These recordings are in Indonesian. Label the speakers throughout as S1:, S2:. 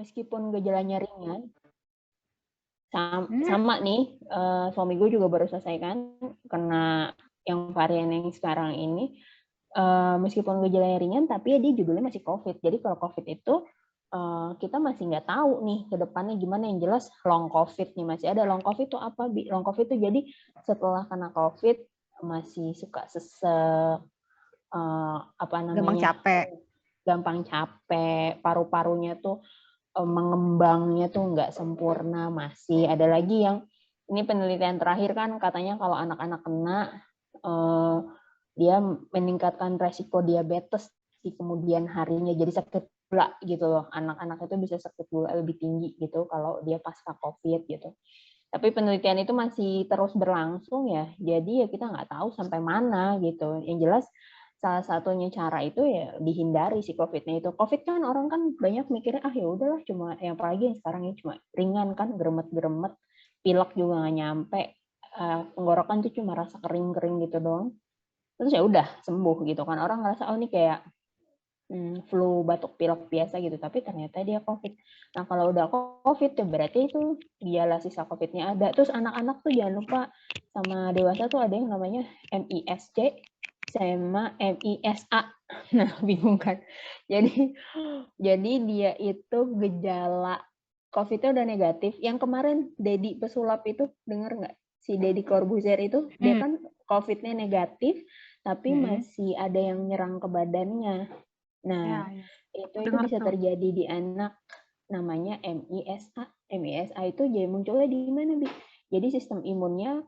S1: meskipun gejalanya ringan, sama nih, suami gue juga baru selesai kan kena yang varian yang sekarang ini, meskipun gejalanya ringan tapi dia judulnya masih COVID. Jadi kalau COVID itu kita masih nggak tahu nih ke depannya gimana. Yang jelas long COVID nih masih ada. Long COVID itu apa? Long COVID itu jadi setelah kena COVID masih suka sesek, gampang capek, paru-parunya tuh mengembangnya tuh nggak sempurna masih. Ada lagi yang ini penelitian terakhir kan katanya kalau anak-anak kena dia meningkatkan resiko diabetes di kemudian harinya, jadi sakit gula gitu loh. Anak-anak itu bisa sakit gula lebih tinggi gitu kalau dia pasca COVID gitu. Tapi penelitian itu masih terus berlangsung ya, jadi ya kita nggak tahu sampai mana gitu. Yang jelas salah satunya cara itu ya dihindari si COVID-nya itu. COVID kan orang kan banyak mikirnya ya udahlah cuma yang apalagi yang sekarang ini cuma ringan kan, geremet-geremet, pilek juga nggak nyampe, tenggorokan tuh cuma rasa kering-kering gitu doang. Terus ya udah sembuh gitu kan. Orang ngerasa ini kayak flu, batuk pilek biasa gitu, tapi ternyata dia COVID. Nah kalau udah COVID ya berarti itu gejala sisa COVID-nya ada. Terus anak-anak tuh jangan lupa sama dewasa tuh ada yang namanya MISC sama MISA. Nah, bingung kan? Jadi dia itu gejala COVID-nya udah negatif. Yang kemarin Deddy pesulap itu denger nggak? Si Deddy Corbuzier itu dia kan COVID-nya negatif, tapi masih ada yang nyerang ke badannya. Nah, itu bisa terjadi di anak namanya MISA. MISA itu jadi munculnya di mana, Bi? Jadi sistem imunnya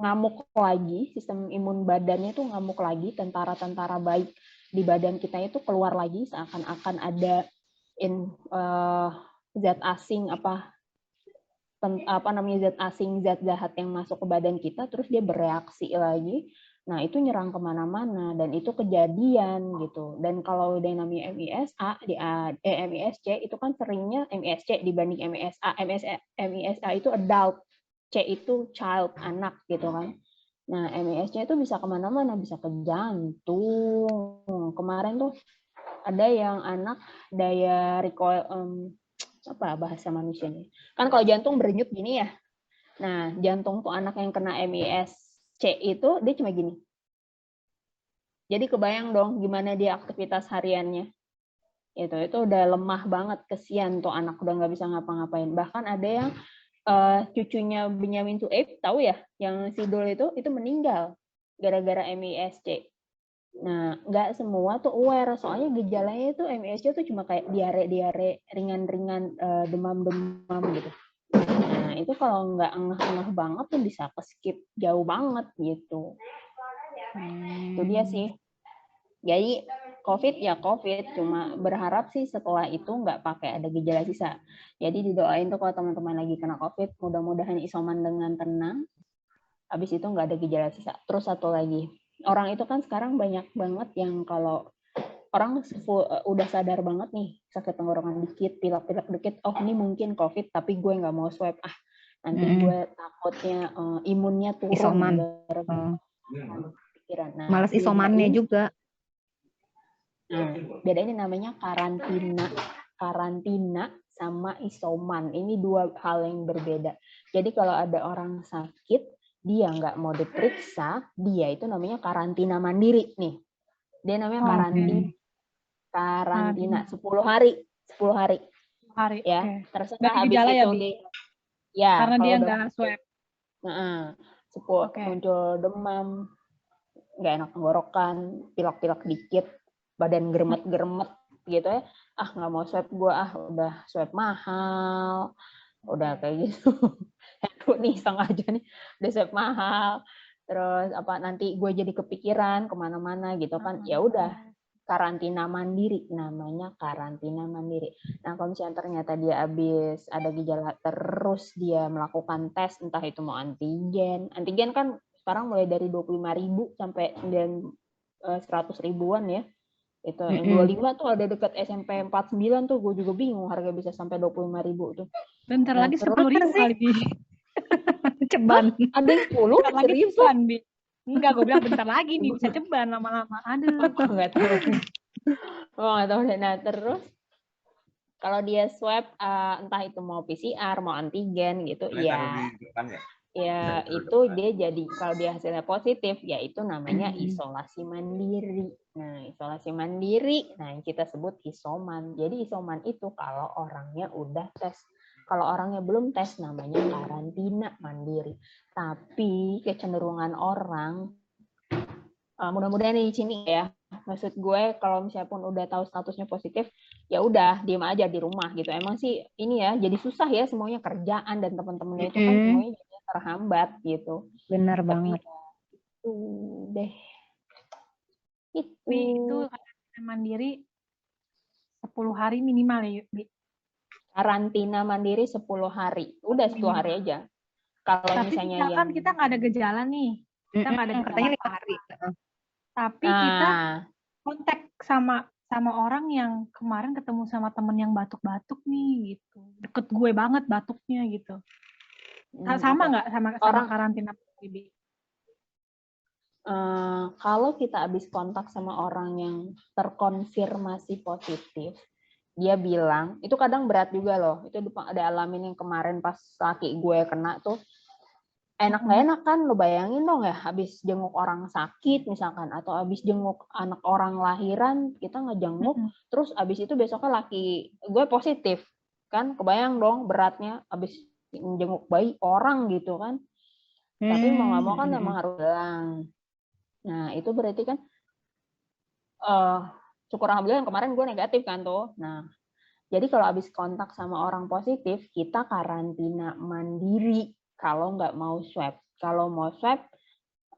S1: ngamuk lagi, sistem imun badannya tuh ngamuk lagi, tentara-tentara baik di badan kita itu keluar lagi seakan-akan ada zat asing zat asing, zat jahat yang masuk ke badan kita, terus dia bereaksi lagi. Nah, itu nyerang kemana-mana, dan itu kejadian gitu. Dan kalau yang namanya MISA, MISC, itu kan seringnya MISC dibanding MISA. MISA itu adult, C itu child, anak gitu kan. Nah, MISC itu bisa kemana-mana, bisa ke jantung. Kemarin tuh ada yang anak daya recoil, apa bahasa manusianya? Kan kalau jantung berdenyut gini ya. Nah, jantung tuh anak yang kena MISC itu dia cuma gini. Jadi kebayang dong gimana dia aktivitas hariannya. Itu udah lemah banget, kesian tuh anak udah nggak bisa ngapa-ngapain. Bahkan ada yang cucunya Benyamin Sueb, tahu ya, yang Sidul itu meninggal gara-gara MISC. Nah, nggak semua tuh aware, soalnya gejalanya itu MISC tuh cuma kayak diare-diare, ringan-ringan, demam-demam gitu. Nah, itu kalau nggak ngeh-ngeh banget tuh bisa ke-skip jauh banget gitu. Itu dia sih. Jadi COVID ya COVID, cuma berharap sih setelah itu nggak pakai ada gejala sisa. Jadi didoain tuh kalau teman-teman lagi kena COVID, mudah-mudahan isoman dengan tenang, habis itu nggak ada gejala sisa. Terus satu lagi, orang itu kan sekarang banyak banget yang kalau orang udah sadar banget nih, sakit tenggorokan dikit, pilek-pilek dikit, oh ini mungkin COVID, tapi gue nggak mau swab, nanti gue takutnya imunnya turun.
S2: Isoman.
S1: Nah,
S2: malas isomannya juga.
S1: Nah, bedanya namanya karantina sama isoman. Ini dua hal yang berbeda. Jadi kalau ada orang sakit, dia nggak mau diperiksa, dia itu namanya karantina mandiri nih. Dia namanya karantina 10 hari. 10 hari. Ya, terserah habis itu ya,
S3: karena dia nggak swab.
S1: Muncul demam, nggak enak tenggorokan, pilek-pilek dikit, badan geremet-geremet gitu ya, nggak mau swab gue, udah swab mahal, udah kayak gitu. Aduh nih iseng aja nih, udah swab mahal, terus nanti gue jadi kepikiran kemana-mana gitu kan. Ya udah, karantina mandiri, namanya karantina mandiri. Nah kalau misalnya ternyata dia habis ada gejala terus dia melakukan tes, entah itu mau antigen kan sekarang mulai dari 25.000 sampai 100 ribuan ya. Itu yang 25 tuh ada dekat SMP 49 tuh, gue juga bingung harga bisa sampai 25.000 tuh.
S3: Bentar lagi 10.000 kali, Bi.
S2: Ceban.
S1: Ada yang 10?
S3: Bentar lagi ceban, Bi. Enggak, gue bilang bentar lagi nih, bisa ceban lama-lama. Aduh.
S1: Nggak tahu deh. Nah terus Kalau dia swab, entah itu mau PCR, mau antigen gitu,
S4: Boleh taruh
S1: ya
S4: di depan ya?
S1: ya
S4: Taruh
S1: itu
S4: depan.
S1: dia jadi kalau dia hasilnya positif, ya itu namanya
S2: Hmm.
S1: isolasi mandiri. Nah, isolasi mandiri, nah yang kita sebut isoman. Jadi isoman itu kalau orangnya udah tes. Kalau orangnya belum tes namanya karantina mandiri. Tapi kecenderungan orang, mudah-mudahan di sini ya, maksud gue kalau misalnya pun udah tahu statusnya positif, ya udah diem aja di rumah gitu. Emang sih ini ya jadi susah ya semuanya, kerjaan dan teman-temannya itu kan semuanya jadinya terhambat gitu.
S2: Benar
S1: Tapi
S2: banget.
S1: itu deh.
S3: Bi, itu
S1: Itu
S3: karantina mandiri 10 hari minimal ya, Bi.
S1: karantina mandiri 10 hari. Udah 10 hari
S3: Minimal.
S1: aja. Kalau
S3: Tapi
S1: misalnya
S3: misalkan
S1: yang
S3: kita nggak ada gejala nih, kita nggak ada
S2: Katanya
S3: gejala
S2: 5 hari.
S3: tapi kita
S1: nah,
S3: kontak sama orang yang kemarin ketemu sama temen yang batuk-batuk nih gitu. Deket gue banget batuknya gitu. Sama
S1: oke.
S3: nggak sama
S1: Orang
S3: karantina Bi?
S1: kalau kita habis kontak sama orang yang terkonfirmasi positif, dia bilang, itu kadang berat juga loh. Itu ada alamin yang kemarin pas laki gue kena tuh, enak nggak enak kan, lo bayangin dong ya, habis jenguk orang sakit misalkan, atau habis jenguk anak orang lahiran, kita ngejenguk, terus habis itu besoknya laki gue positif, kan kebayang dong beratnya, habis jenguk bayi orang gitu kan. Tapi mau nggak mau kan memang harus bilang. Nah, itu berarti kan syukur alhamdulillah yang kemarin gue negatif kan tuh. Nah, jadi kalau habis kontak sama orang positif, kita karantina mandiri kalau nggak mau swab. Kalau mau swab,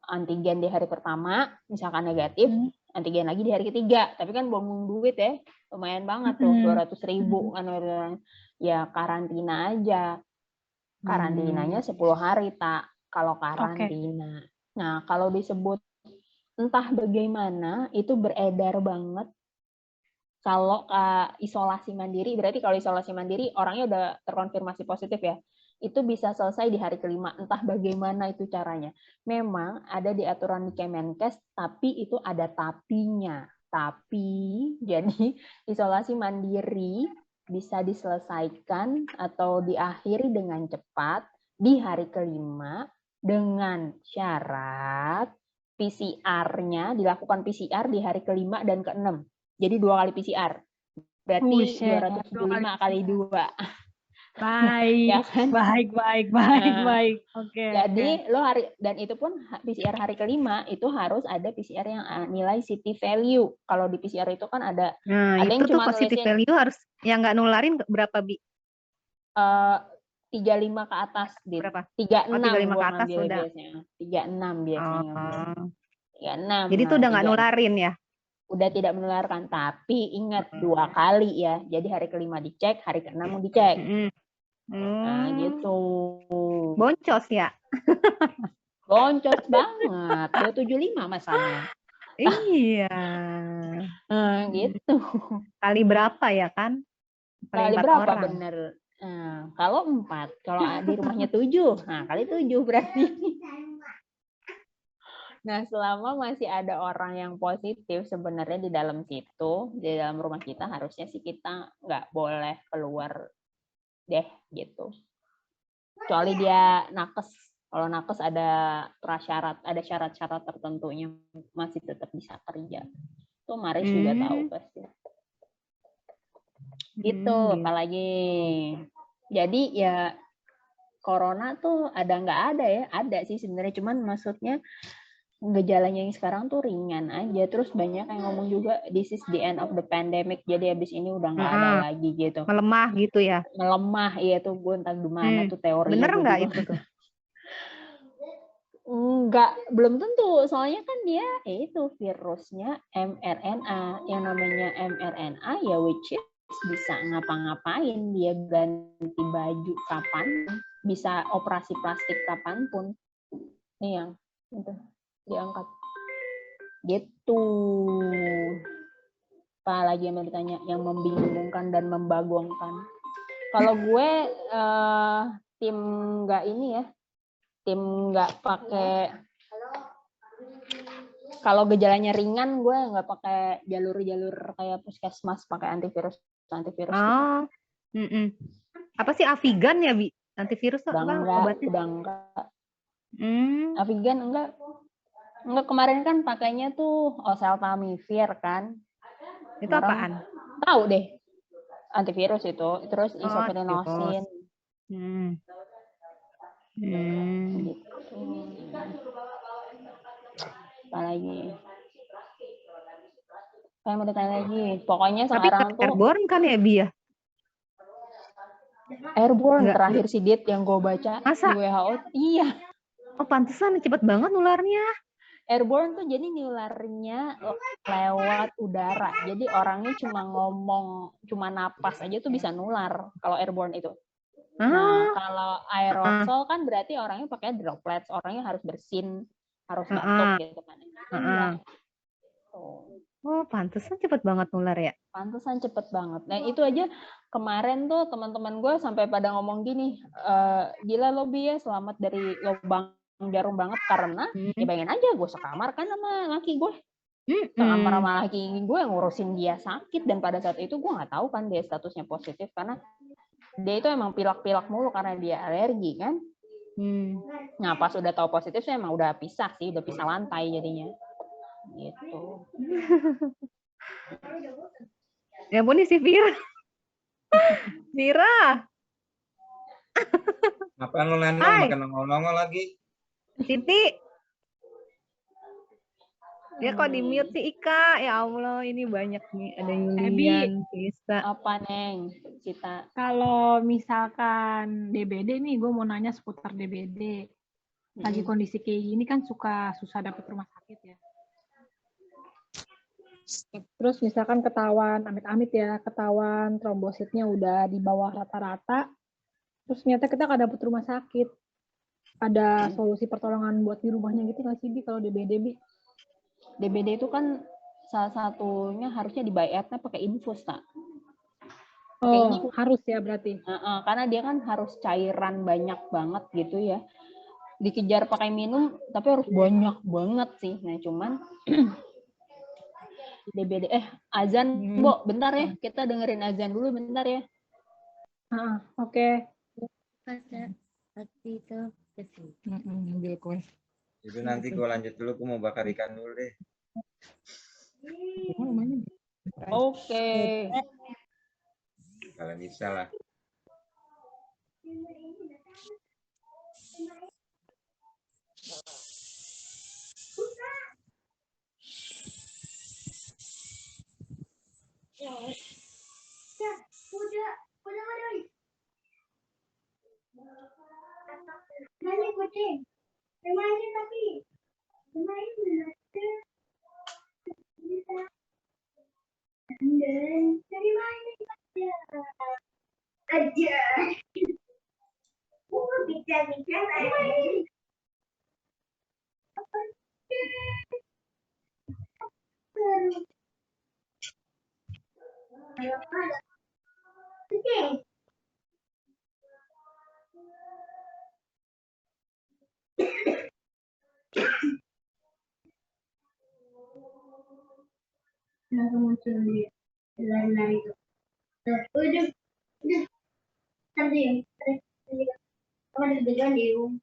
S1: antigen di hari pertama, misalkan negatif, antigen lagi di hari ketiga. Tapi kan buang duit ya, lumayan banget tuh, 200.000 kan. Ya karantina aja. Karantinanya 10 hari, tak. Kalau karantina. Nah, kalau disebut entah bagaimana, itu beredar banget. Kalau isolasi mandiri, berarti kalau isolasi mandiri orangnya udah terkonfirmasi positif ya, itu bisa selesai di hari kelima. Entah bagaimana itu caranya. Memang ada di aturan di Kemenkes, tapi itu ada tapinya. Tapi, jadi isolasi mandiri bisa diselesaikan atau diakhiri dengan cepat di hari kelima dengan syarat PCR-nya dilakukan PCR di hari kelima dan keenam. Jadi 2 kali PCR. Berarti 275 kali 2.
S3: Baik,
S1: Ya kan?
S3: baik. Oke.
S1: Jadi lo dan itu pun PCR hari kelima itu harus ada PCR yang nilai CT value. Kalau di PCR itu kan ada
S2: Nah,
S1: yang
S2: itu tuh
S1: cuma
S2: positive
S1: nulisin
S2: value harus yang nggak nularin berapa, Bi?
S1: 35 ke atas, Dit.
S2: Berapa?
S1: 36
S2: 35
S1: gua
S2: ke atas
S1: ngambil
S2: udah.
S1: biasanya. 36 biasanya ngambil. 36.
S2: Jadi itu udah nggak nularin ya?
S1: Udah tidak menularkan, tapi ingat 2 kali ya. Jadi hari kelima dicek, hari keenam dicek. Nah, gitu.
S2: Boncos ya?
S1: Boncos banget. 275 masalahnya.
S2: Iya.
S1: Gitu.
S2: Kali berapa ya kan?
S1: Kali
S2: 4
S1: berapa
S2: orang.
S1: bener? Kalau 4, kalau di rumahnya 7, nah kali 7 berarti. Nah, selama masih ada orang yang positif sebenarnya di dalam situ, di dalam rumah kita, harusnya sih kita nggak boleh keluar deh gitu. Kecuali dia nakes. Kalau nakes ada prasyarat, ada syarat-syarat tertentunya masih tetap bisa kerja. Itu Maris juga tahu pasti. Gitu, apalagi. Jadi ya corona tuh ada nggak ada ya? Ada sih sebenarnya, cuman maksudnya gejalanya yang sekarang tuh ringan aja. Terus banyak yang ngomong juga this is the end of the pandemic, jadi habis ini udah nggak ada lagi gitu.
S2: Melemah gitu ya?
S1: Melemah, iya tuh gue entah gimana tuh teorinya.
S2: Bener nggak itu tuh?
S1: Enggak, belum tentu. Soalnya kan dia itu virusnya mRNA. Yang namanya mRNA ya which is bisa ngapa-ngapain. Dia ganti baju kapan, bisa operasi plastik kapanpun. Ini yang itu diangkat. Gitu. Apa lagi yang mau ditanya? Yang membingungkan dan membagongkan. Kalau gue tim nggak ini ya. Tim nggak pakai, kalau gejalanya ringan gue nggak pakai jalur-jalur kayak puskesmas pakai antivirus antivirus gitu.
S2: Oh. Apa sih Avigan ya, Bi? Antivirus
S1: Udah
S2: apa
S1: enggak,
S2: obatnya?
S1: udah enggak.
S2: Hmm.
S1: Avigan enggak. Enggak, kemarin kan pakainya tuh oseltamivir kan.
S2: Itu
S1: Orang
S2: apaan?
S1: tahu deh antivirus itu, terus
S2: Oh, antivirus.
S1: isoflavonosin
S2: Hmm.
S1: gitu. Apalagi kayak mau ditanya lagi, pokoknya
S2: Tapi
S1: sekarang tuh
S2: airborne kan ya, Bi ya?
S1: airborne
S2: Enggak.
S1: terakhir sih Dit yang gue baca
S2: Masa?
S1: di WHO. Iya,
S2: Oh, pantesan cepet banget nularnya.
S1: airborne tuh jadi nularnya lewat udara. Jadi orangnya cuma ngomong, cuma napas aja tuh bisa nular kalau airborne itu. Nah, kalau aerosol kan berarti orangnya pakai droplets, orangnya harus bersin, harus batuk gitu kan. Enggak.
S2: Oh, pantesan cepet banget nular ya?
S1: Pantesan cepet banget. Nah, itu aja kemarin tuh teman-teman gue sampai pada ngomong gini, gila lo Bi ya, selamat dari lubang jarum banget, karena ya bayangin aja gue sekamar kan sama laki gue. Sekamar sama laki gue ngurusin dia sakit, dan pada saat itu gue nggak tahu kan dia statusnya positif, karena dia itu emang pilak-pilak mulu karena dia alergi kan. Nah, pas udah tahu positif saya emang udah pisah sih, udah pisah lantai jadinya. Gitu.
S2: Ya ampun nih si Vira. Vira.
S4: Apaan lu Neno?
S2: Hai.
S4: Makan nongol-nongol lagi.
S2: Siti. Dia kok di mute sih Ika? Ya Allah, ini banyak nih. Ada Yulian, Lisa.
S1: Apa Neng? Cita.
S3: Kalau misalkan DBD nih, gue mau nanya seputar DBD. Lagi kondisi kayak gini kan suka susah dapet rumah sakit ya. Terus misalkan ketahuan, amit-amit ya, ketahuan trombositnya udah di bawah rata-rata, terus ternyata kita nggak dapet rumah sakit. Ada solusi pertolongan buat di rumahnya gitu nggak sih, Bi, kalau DBD, Bi?
S1: DBD itu kan salah satunya harusnya dibayarnya pakai infus, tak?
S3: Oh, harus ya berarti.
S1: Karena dia kan harus cairan banyak banget gitu ya. Dikejar pakai minum, tapi harus banyak banget sih. Nah, cuman DBD, azan, Bo, bentar ya. Kita dengerin azan dulu bentar ya.
S3: Oke.
S4: Itu nanti gue lanjut dulu, gue mau bakar ikan dulu deh.
S1: Oke.
S4: Kalau bisa lah.
S5: muncul di lari-lari itu. Udah, tadi apa deg-degan di rumah.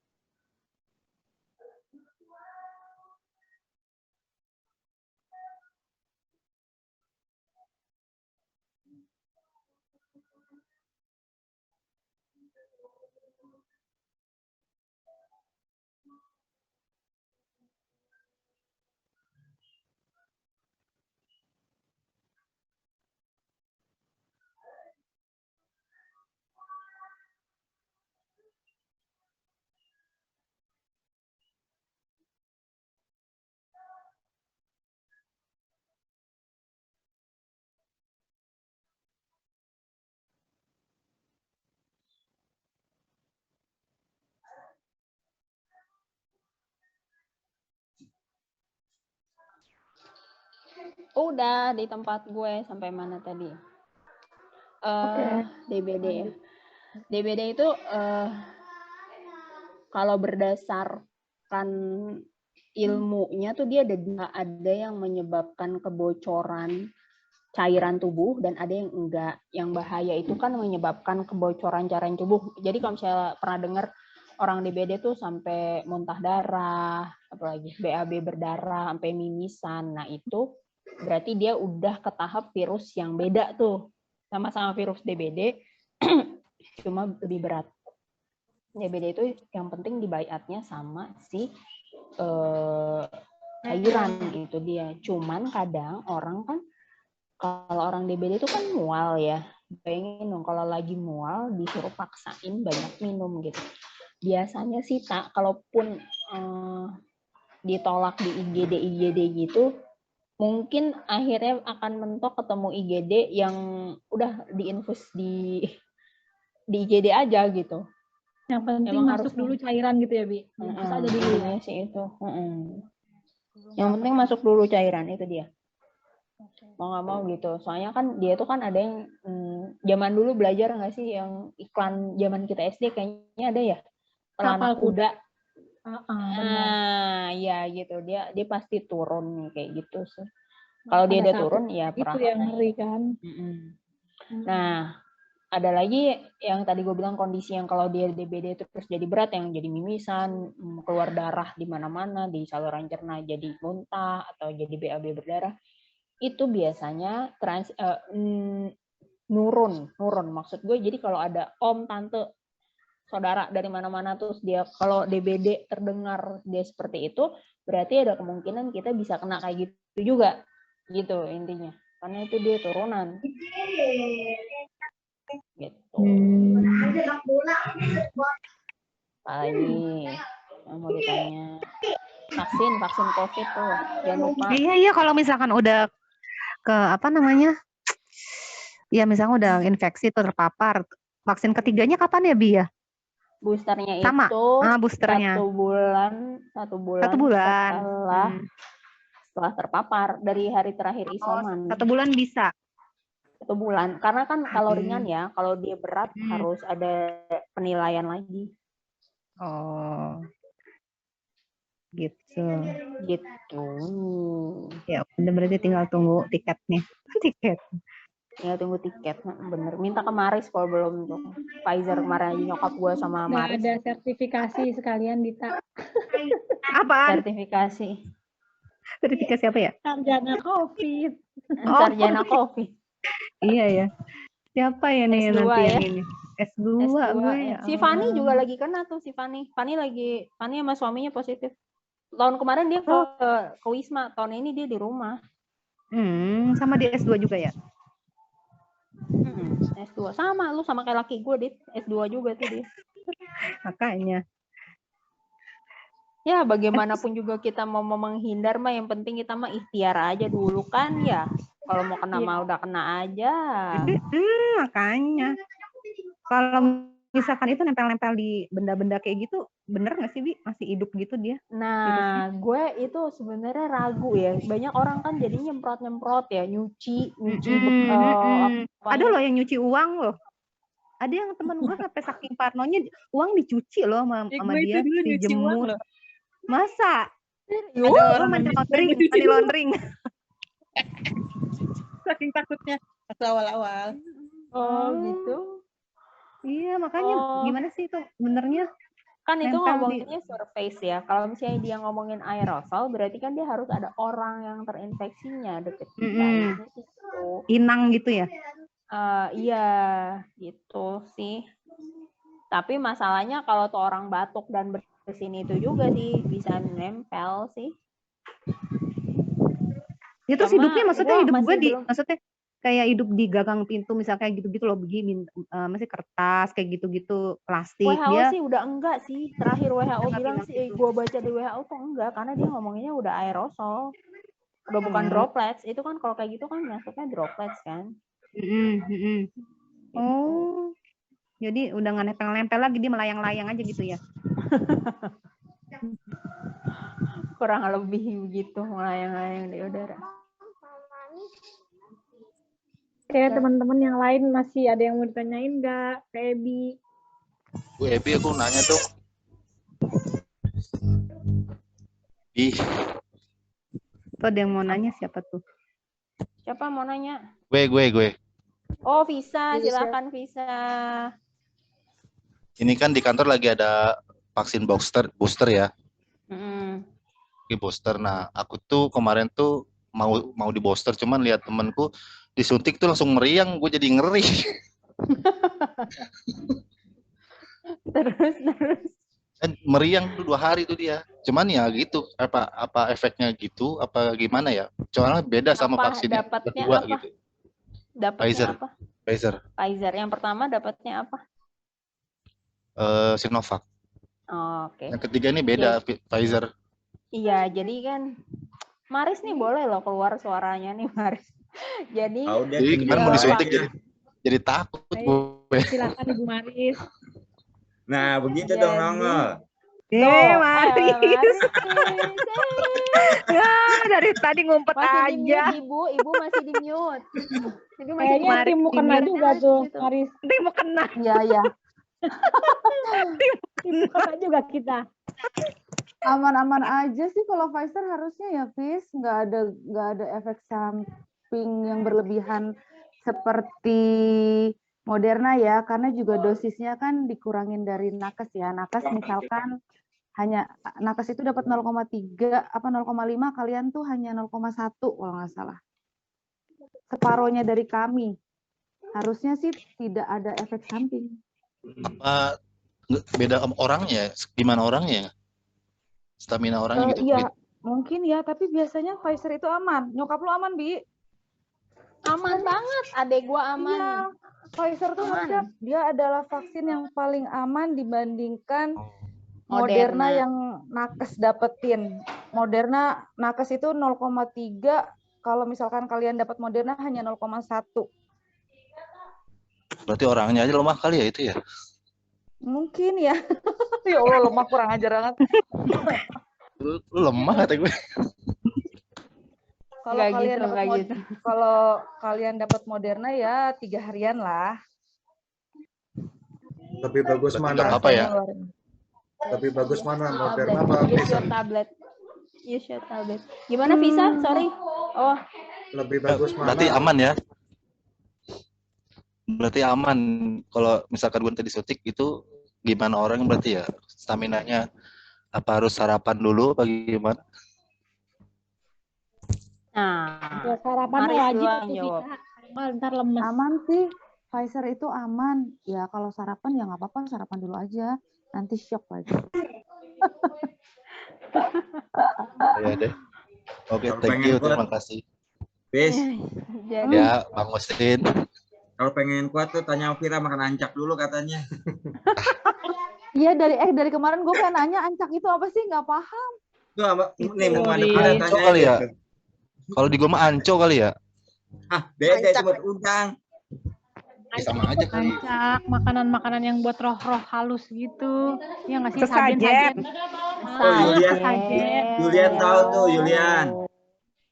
S1: Udah di tempat gue sampai mana tadi? DBD ya. DBD itu kalau berdasarkan ilmunya tuh dia ada yang menyebabkan kebocoran cairan tubuh dan ada yang enggak. Yang bahaya itu kan menyebabkan kebocoran cairan tubuh. Jadi kalau misalnya pernah dengar orang DBD tuh sampai muntah darah, apalagi BAB berdarah, sampai mimisan. Nah itu berarti dia udah ke tahap virus yang beda tuh. Sama-sama virus DBD, cuma lebih berat. DBD itu yang penting dibaiatnya sama si cairan itu dia. Cuman kadang orang kan kalau orang DBD itu kan mual ya. Bayangin dong kalau lagi mual disuruh paksain banyak minum gitu. Biasanya sih tak kalaupun ditolak di IGD gitu, mungkin akhirnya akan mentok ketemu IGD yang udah diinfus di IGD aja gitu.
S3: Yang penting
S1: Emang
S3: masuk
S1: harus
S3: dulu cairan gitu ya, Bi. Terus aja dulu ya.
S1: intinya sih itu. Yang penting masuk dulu cairan itu dia. Mau nggak mau gitu. Soalnya kan dia tuh kan ada yang zaman dulu belajar nggak sih yang iklan zaman kita SD kayaknya ada ya. Pelana kuda.
S3: Benar.
S1: Ya gitu. Dia pasti turun nih kayak gitu sih. Kalau dia udah turun ya
S3: itu yang ngeri kan.
S1: Nah, ada lagi yang tadi gue bilang kondisi yang kalau dia DBD itu terus jadi berat, yang jadi mimisan, keluar darah di mana-mana, di saluran cerna jadi muntah atau jadi BAB berdarah. Itu biasanya nurun. Maksud gue jadi kalau ada om, tante, saudara dari mana-mana terus dia kalau DBD terdengar dia seperti itu, berarti ada kemungkinan kita bisa kena kayak gitu juga. Gitu intinya. Karena itu dia turunan. Gitu. Apalagi mau ditanya vaksin COVID tuh jangan lupa.
S2: Iya kalau misalkan udah ke ya misalnya udah infeksi tuh terpapar, vaksin ketiganya kapan ya Bi ya?
S1: Boosternya
S2: Sama.
S1: itu
S2: Boosternya
S1: 1 bulan setelah terpapar dari hari terakhir isoman.
S2: 1 bulan bisa.
S1: 1 bulan karena kan kalau ringan ya, kalau dia berat harus ada penilaian lagi.
S2: Oh, gitu. Ya udah berarti tinggal tunggu tiketnya.
S1: Ya tunggu tiket, bener. Minta ke Maris kalau belum tuh. Pfizer kemarin nyokap gue sama Maris.
S3: Ada sertifikasi sekalian Dita.
S2: Apaan?
S1: Sertifikasi
S2: apa ya?
S3: Sarjana COVID.
S1: Sarjana COVID.
S2: Iya ya. Siapa ya nih
S1: S2
S2: nanti
S1: ya?
S2: yang ini? S2 gue ya.
S1: Si Fani juga lagi kena tuh, si Fani. Fani sama suaminya positif. Tahun kemarin dia ke Wisma, tahun ini dia di rumah.
S2: Sama di S2 juga ya?
S1: S2 sama lu sama kayak laki gue, Dit. S2 juga tuh dia.
S2: Makanya.
S1: Ya bagaimanapun juga kita mau menghindar mah yang penting kita mah ikhtiar aja dulu kan ya. Kalau mau kena mah udah kena aja.
S2: Makanya. Kalau misalkan itu nempel-nempel di benda-benda kayak gitu, bener nggak sih Bi? Masih hidup gitu dia?
S1: Nah, gue itu sebenarnya ragu ya. Banyak orang kan jadi nyemprot ya, nyuci.
S2: Ada loh yang nyuci uang loh. Ada yang teman gue sampai saking parnonya uang dicuci loh sama dia, dijemur. Masa? Ada orang money laundering.
S6: Saking takutnya waktu awal-awal.
S1: Oh, gitu.
S2: Iya, makanya gimana sih itu benernya?
S1: Kan itu ngomonginnya surface ya. Kalau misalnya dia ngomongin aerosol, berarti kan dia harus ada orang yang terinfeksinya deket kita.
S2: Inang gitu ya?
S1: Iya, gitu sih. Tapi masalahnya kalau tuh orang batuk dan bersin itu juga sih bisa nempel sih.
S2: Itu hidupnya maksudnya hidup gue maksudnya kayak hidup di gagang pintu misalnya kayak gitu-gitu loh, begini masih kertas kayak gitu-gitu plastik.
S1: WHO
S2: dia
S1: sih udah enggak sih, terakhir WHO bilang sih gue baca di WHO tuh enggak, karena dia ngomonginnya udah aerosol, udah bukan droplets. Itu kan kalau kayak gitu kan masuknya droplets kan.
S2: Oh, jadi udah nggak nempel-nempel lagi, dia melayang-layang aja gitu ya?
S1: Kurang lebih begitu, melayang-layang di udara.
S3: Oke, teman-teman yang lain masih ada yang mau ditanyain nggak? Ke Ebi.
S7: Bu Ebi, aku nanya dong.
S2: Tuh ada yang mau nanya, siapa tuh?
S1: Siapa mau nanya?
S7: Gue.
S1: Oh, Visa, silakan Visa.
S7: Ini kan di kantor lagi ada vaksin booster ya.
S1: Mm.
S7: Di booster. Nah, aku tuh kemarin tuh mau di booster, cuman lihat temenku disuntik tuh langsung meriang, gue jadi ngeri.
S1: Terus.
S7: Meriang tuh 2 hari tuh dia. Cuman ya gitu, apa efeknya gitu, apa gimana ya? Soalnya beda sama
S1: Apa
S7: vaksin yang
S1: dapatnya
S7: kedua
S1: apa?
S7: gitu.
S1: Dapatnya apa?
S7: Pfizer.
S1: Pfizer. Yang pertama dapatnya apa?
S7: Sinovac.
S1: Oh, oke.
S7: Yang ketiga ini beda, Pfizer.
S1: Iya, jadi kan Maris nih boleh loh keluar suaranya nih Maris. Jadi
S7: kemarin mau disuntik jadi takut gue.
S3: Silakan Ibu Maris.
S4: Nah, begitu dong nongol.
S2: Maris. Ya, dari tadi ngumpet
S1: masih
S2: aja.
S1: Ibu masih di mute. Ibu masih
S3: Kayaknya tim mau kena juga tuh, Maris.
S2: Tim mau kena.
S1: Iya.
S3: Tim mau kena juga kita.
S8: Aman-aman aja sih kalau Pfizer harusnya ya, Fis. Nggak ada efek samping yang berlebihan seperti Moderna ya, karena juga dosisnya kan dikurangin dari nakes ya. Nakes misalkan nakes itu dapat 0,3 apa 0,5, kalian tuh hanya 0,1 kalau nggak salah. Separohnya dari kami. Harusnya sih tidak ada efek samping.
S7: Apa beda orangnya? Gimana orangnya? Stamina orangnya gitu.
S8: Iya, mungkin ya, tapi biasanya Pfizer itu aman. Nyokap lu aman, Bi?
S1: Aman banget, adek gua aman.
S8: Iya, Pfizer tuh harusnya dia adalah vaksin yang paling aman dibandingkan Moderna yang nakes dapetin. Moderna nakes itu 0,3, kalau misalkan kalian dapat Moderna hanya 0,1.
S7: Berarti orangnya aja lemah kali ya itu ya?
S8: Mungkin ya. Ya Allah, lemah, kurang ajar banget.
S7: Lu lemah kata gue.
S8: Kalau kalian dapat Moderna ya 3 harian lah.
S9: Lebih bagus mana?
S7: Apa ya?
S9: Lebih bagus mana? Moderna apa Pfizer?
S1: Use your tablet. Gimana Visa? Sorry. Oh.
S9: Lebih bagus mana?
S7: Berarti aman ya? Berarti aman. Kalau misalkan gue tadi suntik itu gimana orang berarti ya? Staminanya apa harus sarapan dulu apa gimana?
S1: Nah,
S3: ya, sarapan wajib jawab. Ntar lemes.
S8: Aman sih, Pfizer itu aman. Ya kalau sarapan ya nggak apa-apa, sarapan dulu aja. Nanti shock lagi.
S7: Ya deh. Oke, thank you, terima kasih.
S4: Bis.
S7: Ya, Bang Mustin.
S4: Kalau pengen kuat tuh tanya Vira makan ancak dulu katanya.
S8: Iya dari kemarin gue pengen nanya ancak itu apa sih, nggak paham.
S4: Tuh nih mau ada Vira tanya
S7: kali ya. Kalau di gua mah anco kali ya.
S4: Ah, beda itu buat udang.
S7: Sama aja kali.
S3: Ancak, makanan-makanan yang buat roh-roh halus gitu. Ya nggak sih?
S2: Sajen.
S4: Oh, Julian tahu tuh, Julian.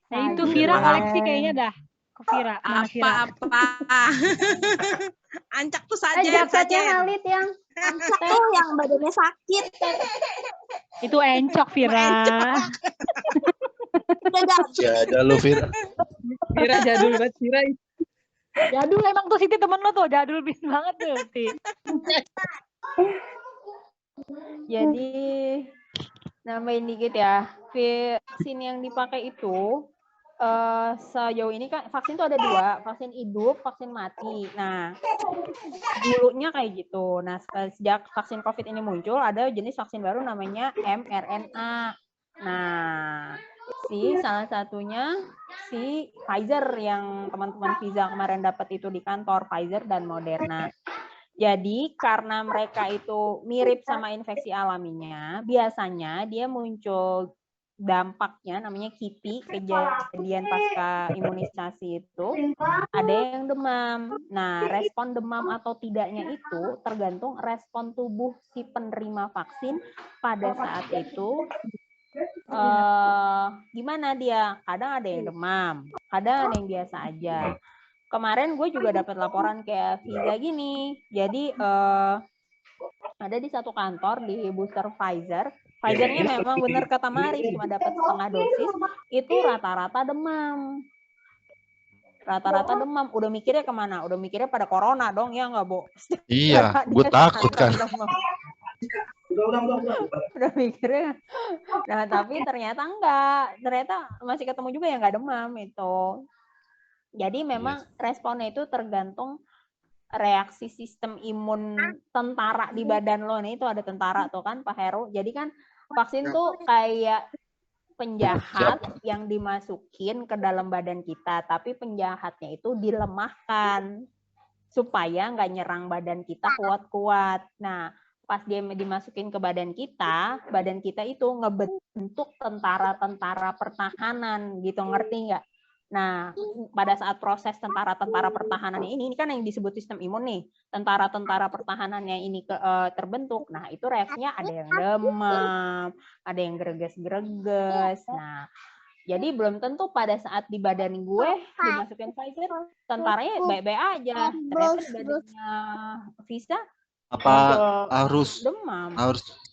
S3: Nah itu Vira koleksi kayaknya dah. Ke Vira.
S6: Apa? Ancak tuh sajen.
S5: Halit yang ancak tuh yang badannya sakit.
S3: Itu encok Vira.
S7: Ya, lu Vira.
S6: Vira jadul banget, Vira.
S3: Jadul emang tuh Siti temen lo tuh, jadul banget tuh Siti.
S1: Jadi nambahin dikit ya, vaksin yang dipakai itu sejauh ini kan vaksin itu ada 2, vaksin hidup, vaksin mati. Nah, dulunya kayak gitu. Nah, sejak vaksin COVID ini muncul, ada jenis vaksin baru namanya mRNA. Nah, salah satunya si Pfizer yang teman-teman Visa kemarin dapat itu di kantor, Pfizer dan Moderna. Jadi karena mereka itu mirip sama infeksi alaminya, biasanya dia muncul dampaknya namanya KIPI, kejadian pasca imunisasi itu ada yang demam. Nah, respon demam atau tidaknya itu tergantung respon tubuh si penerima vaksin pada saat itu. Gimana dia? Kadang ada yang demam, kadang ada yang biasa aja. Kemarin gue juga dapat laporan kayak Visa gini. Jadi ada di satu kantor di booster Pfizer. Pfizernya memang benar kata Maris cuma dapat setengah dosis, itu rata-rata demam. Rata-rata demam. Udah mikirnya kemana? Udah mikirnya pada corona dong, ya nggak, Bo?
S7: Iya, gue takut kan.
S1: Udah mikirnya. Nah, tapi ternyata enggak. Ternyata masih ketemu juga yang nggak demam itu. Jadi memang responnya itu tergantung reaksi sistem imun tentara di badan lo nih. Itu ada tentara tuh kan, Pak Heru. Jadi kan vaksin tuh kayak penjahat yang dimasukin ke dalam badan kita, tapi penjahatnya itu dilemahkan supaya nggak nyerang badan kita kuat-kuat. Nah, pas dia dimasukin ke badan kita itu ngebentuk tentara-tentara pertahanan gitu, ngerti nggak? Nah, pada saat proses tentara-tentara pertahanan ini kan yang disebut sistem imun nih, tentara-tentara pertahanannya ini terbentuk. Nah, itu reaksinya ada yang demam, ada yang greges-greges. Nah, jadi belum tentu pada saat di badan gue dimasukin Pfizer, tentaranya baik-baik aja. Ternyata di badannya Visa
S7: harus
S1: demam.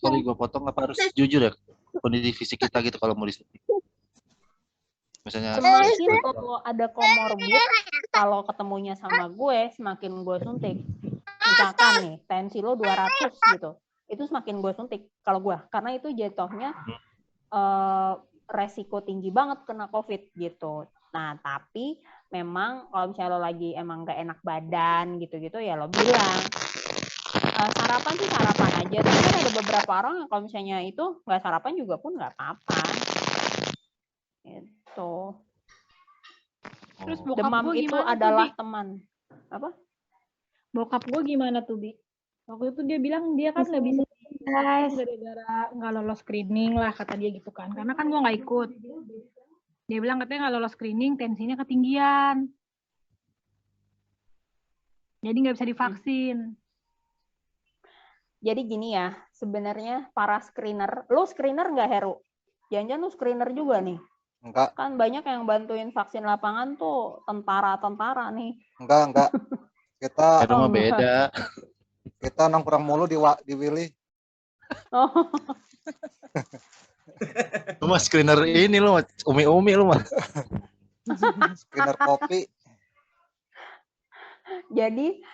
S7: Sorry gue potong, apa harus jujur ya kondisi fisik kita gitu kalau mau disuntik? Misalnya
S1: semakin kalau ada komorbid, kalau ketemunya sama gue, semakin gue suntik. Misalkan nih, tensi lo 200 gitu, itu semakin gue suntik kalau gue, karena itu jatuhnya resiko tinggi banget kena COVID gitu. Nah, tapi memang kalau misalnya lo lagi emang gak enak badan gitu-gitu, ya lo bilang sarapan sih sarapan aja. Tapi kan ada beberapa orang yang kalau misalnya itu nggak sarapan juga pun nggak apa-apa. Gitu.
S3: Terus bokap
S1: Demam
S3: gue
S1: itu
S3: gimana
S1: adalah
S3: tuh, Bi?
S1: teman. Apa?
S3: Bokap gue gimana tuh, Bi? Waktu itu dia bilang dia kan nggak bisa gara-gara nggak lolos screening lah, kata dia gitu kan. Karena kan gue nggak ikut. Dia bilang katanya nggak lolos screening, tensinya ketinggian. Jadi nggak bisa divaksin.
S1: Jadi gini ya, sebenarnya para screener, lo screener nggak, Heru? Jangan-jangan lo screener juga nih?
S9: Enggak.
S1: Kan banyak yang bantuin vaksin lapangan tuh tentara-tentara nih.
S9: Enggak. Kita
S7: mah beda.
S9: Kita nongkrong mulu di Willy.
S1: Oh.
S7: Lu mah screener ini lu, umi-umi lu mah.
S9: Screener kopi.
S1: Jadi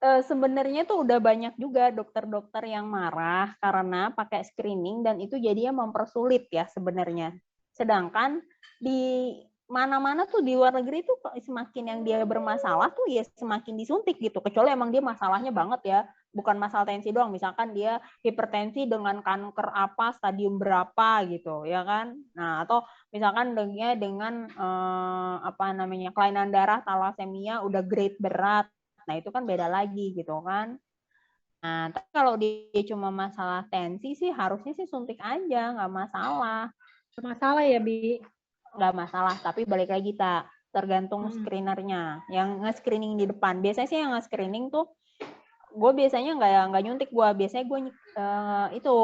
S1: sebenarnya tuh udah banyak juga dokter-dokter yang marah karena pakai screening dan itu jadinya mempersulit ya sebenarnya. Sedangkan di mana-mana tuh di luar negeri tuh semakin yang dia bermasalah tuh ya semakin disuntik gitu. Kecuali emang dia masalahnya banget ya, bukan masalah tensi doang. Misalkan dia hipertensi dengan kanker apa, stadium berapa gitu, ya kan? Nah, atau misalkan dengan kelainan darah thalassemia udah grade berat. Nah, itu kan beda lagi gitu kan. Nah, tapi kalau dia cuma masalah tensi sih harusnya sih suntik aja, nggak masalah.
S3: Nggak masalah ya, Bi?
S1: Nggak masalah, tapi balik lagi tergantung screenernya. Yang nge-screening di depan. Biasanya sih yang nge-screening tuh, gue biasanya nggak nyuntik gue. Biasanya gue itu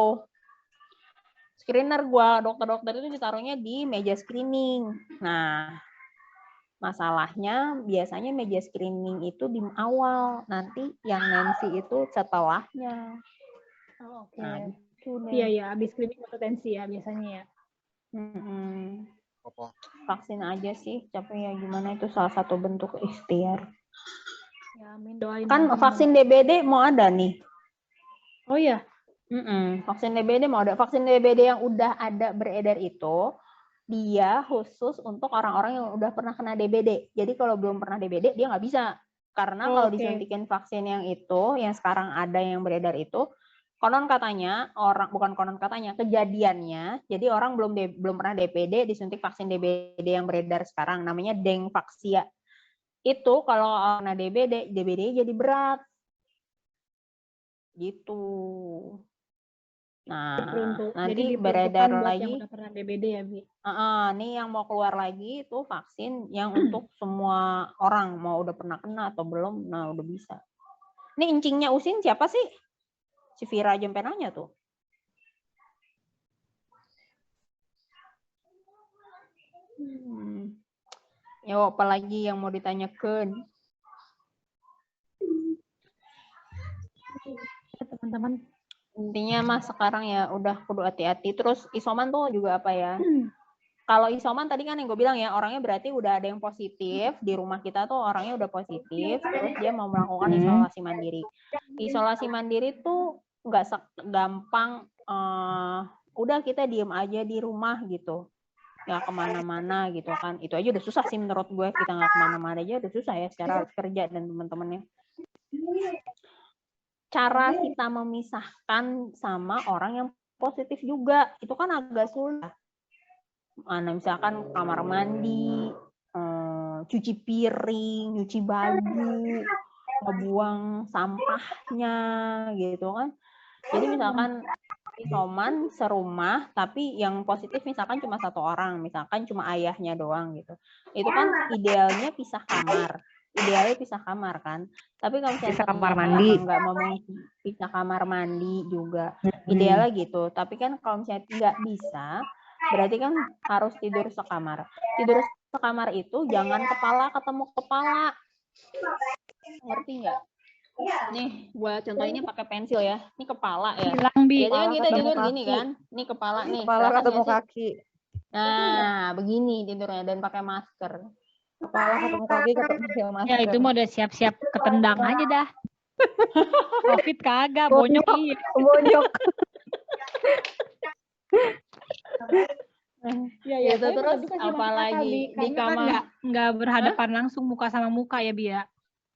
S1: screener gue, dokter-dokter itu ditaruhnya di meja screening. Nah, masalahnya biasanya meja screening itu di awal, nanti yang Nancy itu setelahnya.
S3: Oh, oke.
S1: Nah, gitu deh.
S3: Iya ya, habis screening potensi ya biasanya ya.
S1: Vaksin aja sih, tapi ya gimana, itu salah satu bentuk ikhtiar.
S3: Ya, doain
S1: Kan
S3: aja.
S1: vaksin DBD mau ada nih.
S3: Oh iya.
S1: Vaksin DBD mau ada. Vaksin DBD yang udah ada beredar itu, dia khusus untuk orang-orang yang udah pernah kena DBD. Jadi kalau belum pernah DBD, dia nggak bisa. Karena kalau disuntikin vaksin yang itu, yang sekarang ada yang beredar itu, konon katanya, kejadiannya, jadi orang belum pernah DBD, disuntik vaksin DBD yang beredar sekarang, namanya Dengvaxia. Itu kalau kena DBD jadi berat. Gitu. Nah, nanti beredar lagi.
S3: Yang udah pernah DBD ya, Bi?
S1: Nih yang mau keluar lagi itu vaksin yang untuk semua orang, mau udah pernah kena atau belum, nah udah bisa. Ini incingnya Usin siapa sih? Si Vira aja sampai nanya tuh. Ya apalagi yang mau ditanyakan?
S3: Teman-teman.
S1: Intinya mas sekarang ya udah kudu hati-hati. Terus isoman tuh juga apa ya? kalau isoman tadi kan yang gue bilang ya, orangnya berarti udah ada yang positif di rumah kita tuh, orangnya udah positif, terus dia mau melakukan isolasi mandiri. Isolasi mandiri tuh nggak gampang udah kita diem aja di rumah gitu, nggak kemana-mana gitu kan. Itu aja udah susah sih menurut gue, kita nggak kemana-mana aja udah susah ya secara kerja dan teman-temannya. Cara kita memisahkan sama orang yang positif juga itu kan agak sulit. Mana misalkan kamar mandi, cuci piring, nyuci baju, ngebuang sampahnya gitu kan. Jadi misalkan isoman serumah tapi yang positif misalkan cuma 1 orang, misalkan cuma ayahnya doang gitu. Itu kan idealnya pisah kamar. Idealnya pisah kamar kan. Tapi kalau misalnya
S2: Pisah kamar mandi.
S1: nggak mau pisah kamar mandi juga, idealnya gitu. Tapi kan kalau misalnya nggak bisa, berarti kan harus tidur sekamar. Tidur sekamar itu jangan kepala ketemu kepala. Ngerti nggak? Nih, gua contohinnya pakai pensil ya. Ini kepala ya.
S6: Hilang, Bi.
S1: Biasanya kan kita
S8: Kepala
S1: tidur
S8: ketemu
S1: gini
S8: kaki.
S1: kan. Ini kepala nih.
S8: Kepala
S1: Kelihatan
S8: ketemu
S1: nggak sih?
S8: kaki.
S1: Nah, begini tidurnya dan pakai masker.
S8: Kepala ketemu kaki ketemu masker.
S6: Ya itu mau udah siap-siap ketendang aja dah. COVID kagak, bonyok iya.
S8: Bonyok.
S6: Ya,
S1: Gitu, terus apalagi di kamar.
S6: Nggak berhadapan langsung muka sama muka ya, Bi ya.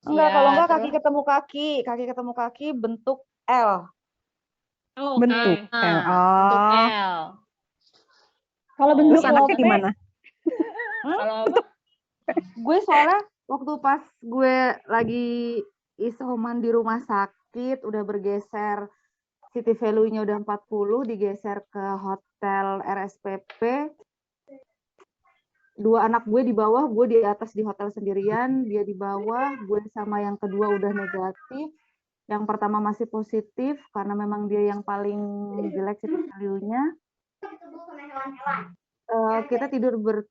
S8: Enggak,
S1: Iya,
S8: kalau enggak
S1: terus-
S8: kaki ketemu kaki. Kaki ketemu kaki bentuk L.
S6: Oh,
S2: Bentuk
S6: oke.
S2: L.
S1: Bentuk
S2: Oh.
S1: L.
S3: Kalau
S1: Oh,
S3: bentuk
S2: Terus anaknya
S3: lope,
S2: gimana?
S1: Kalau apa?
S8: Gue soalnya waktu pas gue lagi isoman di rumah sakit, udah bergeser, city value-nya udah 40, digeser ke hotel RSPP. 2 anak gue di bawah, gue di atas di hotel sendirian, dia di bawah, gue sama yang kedua udah negatif. Yang pertama masih positif, karena memang dia yang paling jelek city value-nya. Kita tidur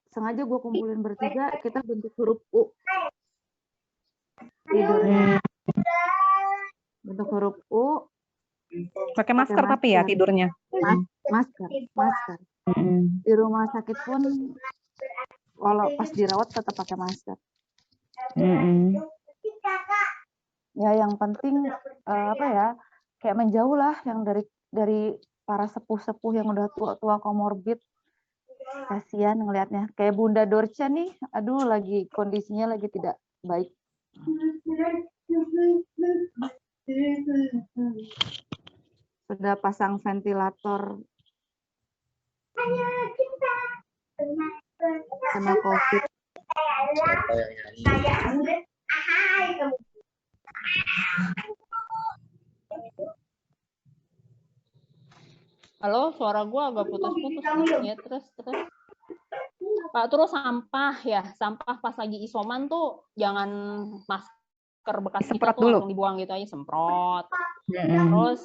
S8: sengaja gue kumpulin bertiga, kita bentuk huruf U. Tidurnya. Bentuk huruf U.
S2: Pakai masker tapi ya tidurnya.
S8: Masker. Di rumah sakit pun, kalau pas dirawat tetap pakai masker. Ya yang penting kayak menjauh lah yang dari para sepuh-sepuh yang udah tua-tua komorbid. Kasihan ngelihatnya. Kayak Bunda Dorce nih, aduh lagi kondisinya lagi tidak baik. Sudah pasang ventilator kena COVID.
S1: Halo, suara gua agak putus-putus ya. Terus. Pak, terus sampah ya. Sampah pas lagi isoman tuh jangan masker bekas kita
S2: Semprot
S1: tuh
S2: dulu.
S1: langsung dibuang gitu aja, semprot. Terus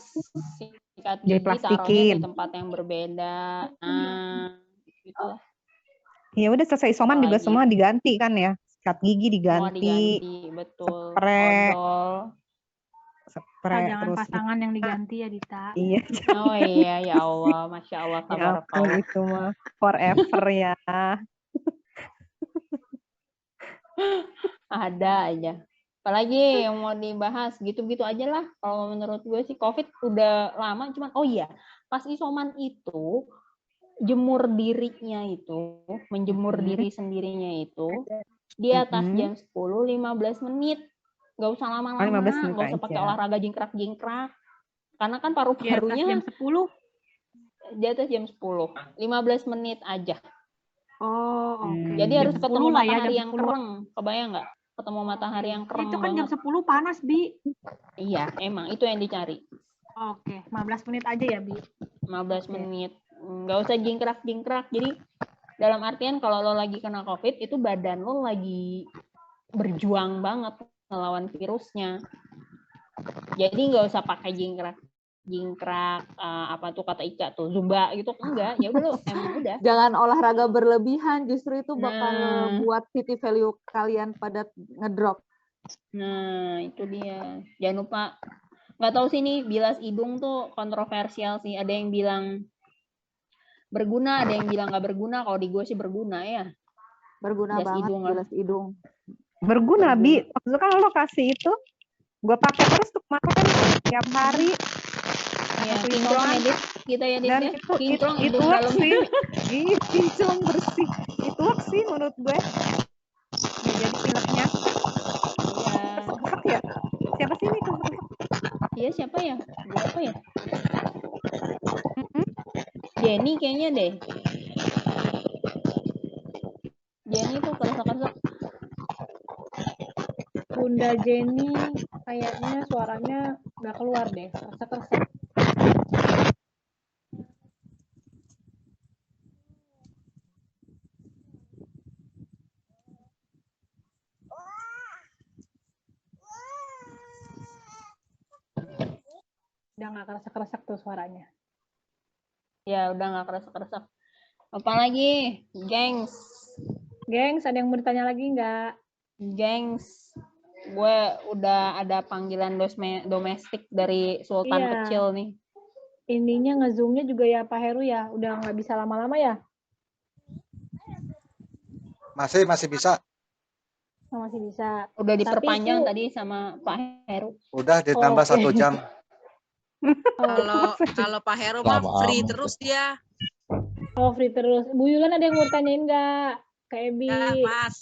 S1: sikat gigi taruhnya
S2: Diplastikin.
S1: di tempat yang berbeda. Nah, gitu.
S2: Ya udah selesai isoman juga
S1: Apalagi?
S2: semua diganti kan ya. Sikat gigi
S1: Semua
S2: diganti,
S1: diganti, betul.
S2: Spray.
S1: Odol.
S2: spray
S6: Jangan
S2: terus.
S6: pasangan yang diganti ya, Dita.
S2: Iya,
S1: Oh iya, ya Allah, Masya Allah,
S2: ya ampun
S1: tabarakallah.
S2: itu mah forever ya.
S1: Ada aja. Apalagi yang mau dibahas, gitu-gitu aja lah. Kalau menurut gue sih COVID udah lama, cuman oh iya, pas isoman itu jemur dirinya itu, menjemur diri sendirinya itu di atas jam 10-15 menit. Gak usah lama-lama,
S2: 15 menit
S1: gak usah pakai
S2: aja.
S1: olahraga jingkrak-jingkrak. Karena kan
S6: Di atas
S1: paru-parunya
S6: jam 10.
S1: di atas jam 10, 15 menit aja.
S6: Oh, oke.
S1: Jadi harus
S6: Jam
S1: ketemu
S6: 10 lah ya,
S1: matahari
S6: jam
S1: yang
S6: 10.
S1: kereng. Kebayang nggak? Ketemu matahari yang kereng
S6: Itu kan jam
S1: banget.
S6: 10 panas, Bi.
S1: Iya, emang itu yang dicari.
S6: Oke, 15 menit aja ya, Bi.
S1: 15
S6: Oke.
S1: menit. Nggak usah jingkrak-jingkrak. Jadi dalam artian kalau lo lagi kena COVID, itu badan lo lagi berjuang banget melawan virusnya. Jadi nggak usah pakai jingkrak apa tuh kata Ika tuh Zumba gitu, enggak, ya udah lo emang udah.
S8: Jangan olahraga berlebihan, justru itu bakal
S1: Nah.
S8: buat city value kalian pada ngedrop.
S1: Nah, itu dia. Jangan lupa, nggak tahu sih nih bilas hidung tuh kontroversial sih. Ada yang bilang berguna, ada yang bilang nggak berguna. Kalau di gue sih berguna ya.
S8: Berguna
S1: Jelas
S8: banget,
S1: hidung lah.
S8: jelas hidung.
S2: Berguna, Bi. Maksudnya kan lo kasih itu, gue pakai terus tuh kemarin kan tiap hari.
S1: Iya,
S2: Aku
S1: kinclong
S2: isoman.
S1: edit kita ya, Dit
S2: Dan
S1: ya.
S2: itu
S1: Kinclong
S2: it
S1: hidung
S2: works
S1: dalam.
S2: sih. Ih, kinclong bersih. It works sih menurut gue. Nggak jadi pileknya.
S1: Iya.
S2: Kesek ya? Siapa sih ini kesek?
S1: Iya, siapa ya? Berapa ya?
S2: Mm-mm.
S1: Jenny kayaknya deh. Jenny tuh keresek-keresek.
S3: Bunda Jenny kayaknya suaranya nggak keluar deh, keresek-keresek. Udah nggak keresek-keresek tuh suaranya.
S1: Ya, udah nggak keresek-keresek. Apalagi, gengs.
S3: Gengs, ada yang mau ditanya lagi nggak?
S1: Gengs. Gue udah ada panggilan domestik dari Sultan
S3: Iya.
S1: kecil nih.
S3: Ininya nge-zoom-nya juga ya Pak Heru ya, udah nggak bisa lama-lama ya?
S9: Masih bisa.
S3: Oh, masih bisa.
S1: Udah diperpanjang
S3: itu-
S1: tadi sama Pak Heru.
S9: Udah ditambah
S3: Oke.
S9: 1 jam.
S10: Kalau Pak Heru mah
S7: Lama
S10: free
S7: amat.
S10: terus dia.
S3: Oh, free terus. Bu Yulan ada yang mau tanyain nggak? Kak Ebi.
S10: Ya, pas.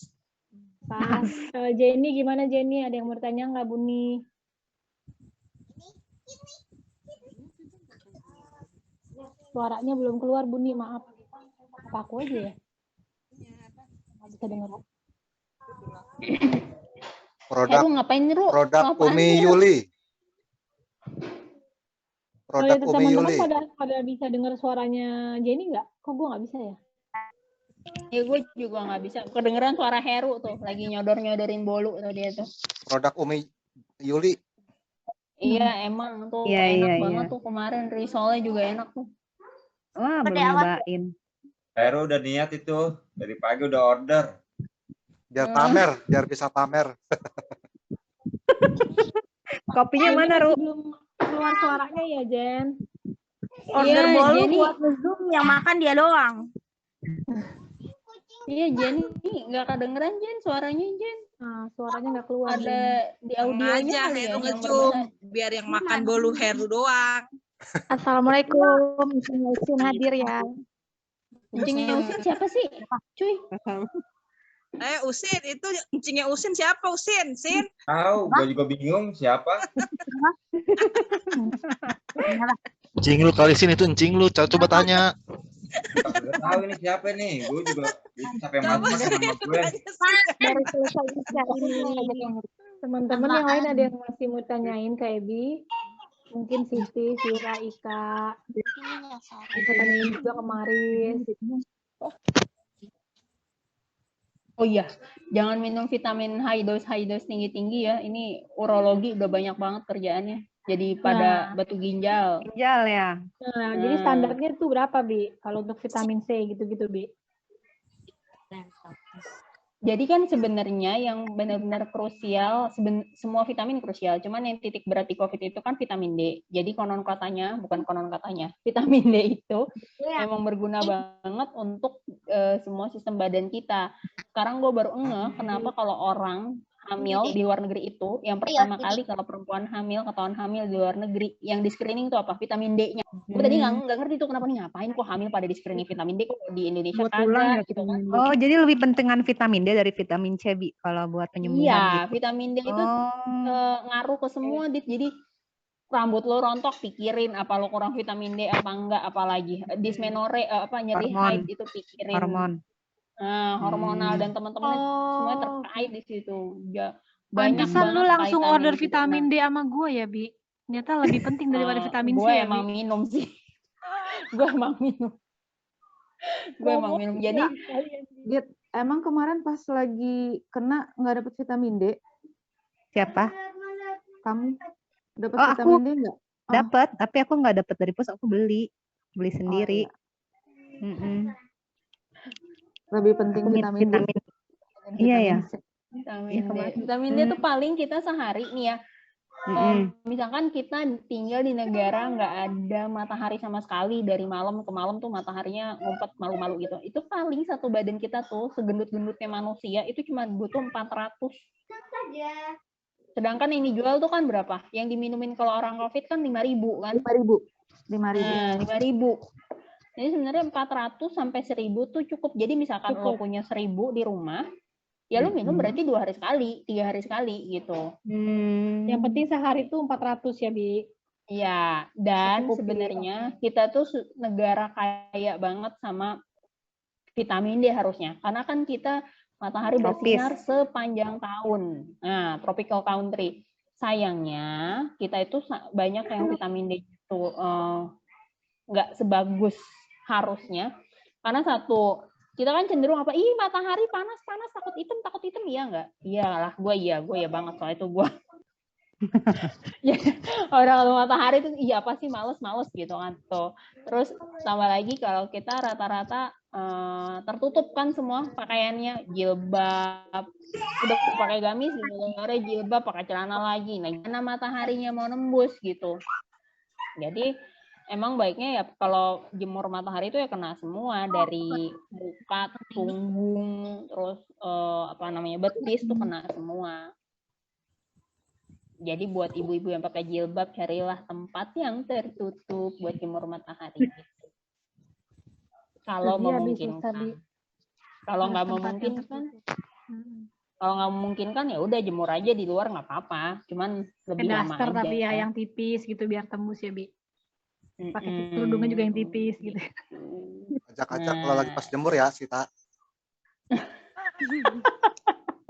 S3: Pas. Jenny gimana Jenny? Ada yang mau tanya nggak Buni? Suaranya belum keluar Buni, maaf. Apa aku aja ya? Nggak bisa dengar.
S9: Produk
S1: Heru ngapain Ru?
S9: produk
S1: Apaan
S9: Umi
S1: sih, Ru?
S9: Yuli.
S3: Oh,
S9: Produk
S3: itu
S9: Umi
S3: teman-teman
S9: Yuli.
S3: pada bisa dengar suaranya Jenny nggak? Kok gue nggak bisa ya?
S1: Ya gue juga nggak bisa. Kedengeran suara Heru tuh, lagi nyodor-nyodorin bolu tuh dia tuh.
S9: Produk Umi Yuli.
S1: Iya, emang tuh
S2: Iya,
S1: enak
S2: iya,
S1: banget
S2: iya.
S1: tuh kemarin. Risolnya juga enak tuh.
S2: Wah, belum nyobain.
S4: Heru udah niat itu. Dari pagi udah order.
S9: Biar pamer, biar bisa pamer.
S2: Kopinya
S3: Jenny
S2: mana,
S3: masih
S2: Ru?
S3: belum keluar suaranya ya Jen?
S1: Iya, Jenny.
S5: buat nge-zoom yang makan dia doang.
S1: Iya, Jenny nggak kedengeran Jen, suaranya Jen.
S3: Nah, suaranya nggak keluar.
S1: Ada di audionya
S10: Sengaja
S1: kali ya
S10: Heru
S1: yang
S10: nge-zoom
S1: berbeda.
S10: biar yang makan bolu Heru doang.
S5: Assalamualaikum, Usin hadir ya.
S1: Kucingnya Usin siapa sih? Cuy.
S10: Usin, itu encingnya Usin siapa Usin? Sin?
S4: Tahu, gue juga bingung siapa.
S7: Encing lu kali sini tuh encing lu. Coba tanya.
S4: Gak tahu ini siapa nih. Gue juga sampai macam-macam sama gue.
S5: Baru selesai Isya ini.
S3: Teman-teman yang lain ada yang masih mau tanyain ke Ebi? Mungkin Siti, Vira, Ika. Bisa tanyain juga kemarin.
S1: Oh iya, jangan minum vitamin high dose tinggi-tinggi ya. Ini urologi udah banyak banget kerjaannya. Jadi pada batu ginjal.
S2: Ginjal ya.
S3: Nah, jadi standarnya tuh berapa, Bi? Kalau untuk vitamin C gitu-gitu, Bi?
S1: Jadi kan sebenarnya yang benar-benar krusial, semua vitamin krusial. Cuman yang titik berat di COVID itu kan vitamin D. Jadi bukan konon katanya, vitamin D itu memang berguna banget untuk semua sistem badan kita. Sekarang gue baru kenapa kalau orang hamil di luar negeri itu, yang pertama kali kalau perempuan hamil, ketahuan hamil di luar negeri, yang di screening itu apa? Vitamin D-nya. Gue tadi nggak ngerti tuh kenapa nih, ngapain kok hamil pada di screening vitamin D, kok di Indonesia kagak gitu kan.
S2: Oh, jadi lebih pentingan vitamin D dari vitamin C, Bi, kalau buat penyembuhan
S1: Iya,
S2: gitu.
S1: vitamin D itu ngaruh ke semua, Dit. Jadi rambut lo rontok, pikirin apa lo kurang vitamin D apa enggak, apalagi dysmenorrhea nyeri haid itu pikirin.
S2: Hormon.
S1: Nah, hormonal dan teman-teman semua terkait di situ. Banyak
S6: Pantesan lu
S1: banget
S6: langsung
S1: kaitannya
S6: order
S1: di situ.
S6: vitamin D sama gue ya, Bi. Ternyata lebih penting daripada vitamin C
S1: Gue
S6: ya,
S1: emang
S6: Bi.
S1: minum sih. Gue emang minum. Jadi
S8: Dit, emang kemarin pas lagi kena nggak dapet vitamin D?
S2: Siapa?
S8: Kamu dapet
S2: Oh,
S8: vitamin
S2: aku
S8: D nggak?
S2: dapat, tapi aku nggak dapat dari pos, aku beli sendiri.
S8: Iya. Lebih penting
S2: Aku
S8: vitamin D.
S2: Iya ya.
S1: vitamin D tuh paling kita sehari nih ya. Misalkan kita tinggal di negara nggak ada matahari sama sekali, dari malam ke malam tuh mataharinya ngumpet malu-malu gitu. Itu paling satu badan kita tuh segendut-gendutnya manusia itu cuma butuh 400. Sedangkan yang dijual tuh kan berapa? Yang diminumin kalau orang COVID kan 5.000 kan?
S8: 5.000.
S1: Nah, 5.000. Jadi sebenarnya 400 sampai 1.000 tuh cukup. Jadi misalkan lo punya 1.000 di rumah, ya lo minum berarti 2 hari sekali, 3 hari sekali gitu.
S3: Yang penting sehari itu 400 ya, Bi.
S1: Iya, dan sebenarnya kita tuh negara kaya banget sama vitamin D harusnya. Karena kan kita matahari bersinar sepanjang tahun. Nah, tropical country. Sayangnya kita itu banyak yang vitamin D itu nggak sebagus harusnya. Karena satu, kita kan cenderung apa? Ih, matahari panas takut hitam, iya nggak? Iyalah, gue ya banget soal itu gue. Ya, orang kalau matahari itu iya apa sih males gitu kan tuh. Terus tambah lagi kalau kita rata-rata tertutup kan semua pakaiannya, jilbab, udah pakai gamis, jilbab, pakai celana lagi. Nah, gimana mataharinya mau nembus gitu. Jadi emang baiknya ya kalau jemur matahari itu ya kena semua, dari muka, punggung, terus betis tuh kena semua. Jadi buat ibu-ibu yang pakai jilbab, carilah tempat yang tertutup buat jemur matahari. Kalau memungkinkan. Kalau nggak memungkinkan, ya udah jemur aja di luar nggak apa-apa. Cuman lebih lama aja.
S3: Tapi ya yang tipis gitu biar tembus ya, Bi. Pakai kerudungnya juga yang tipis gitu.
S9: Ajak-ajak kalau lagi pas jemur ya, Sita.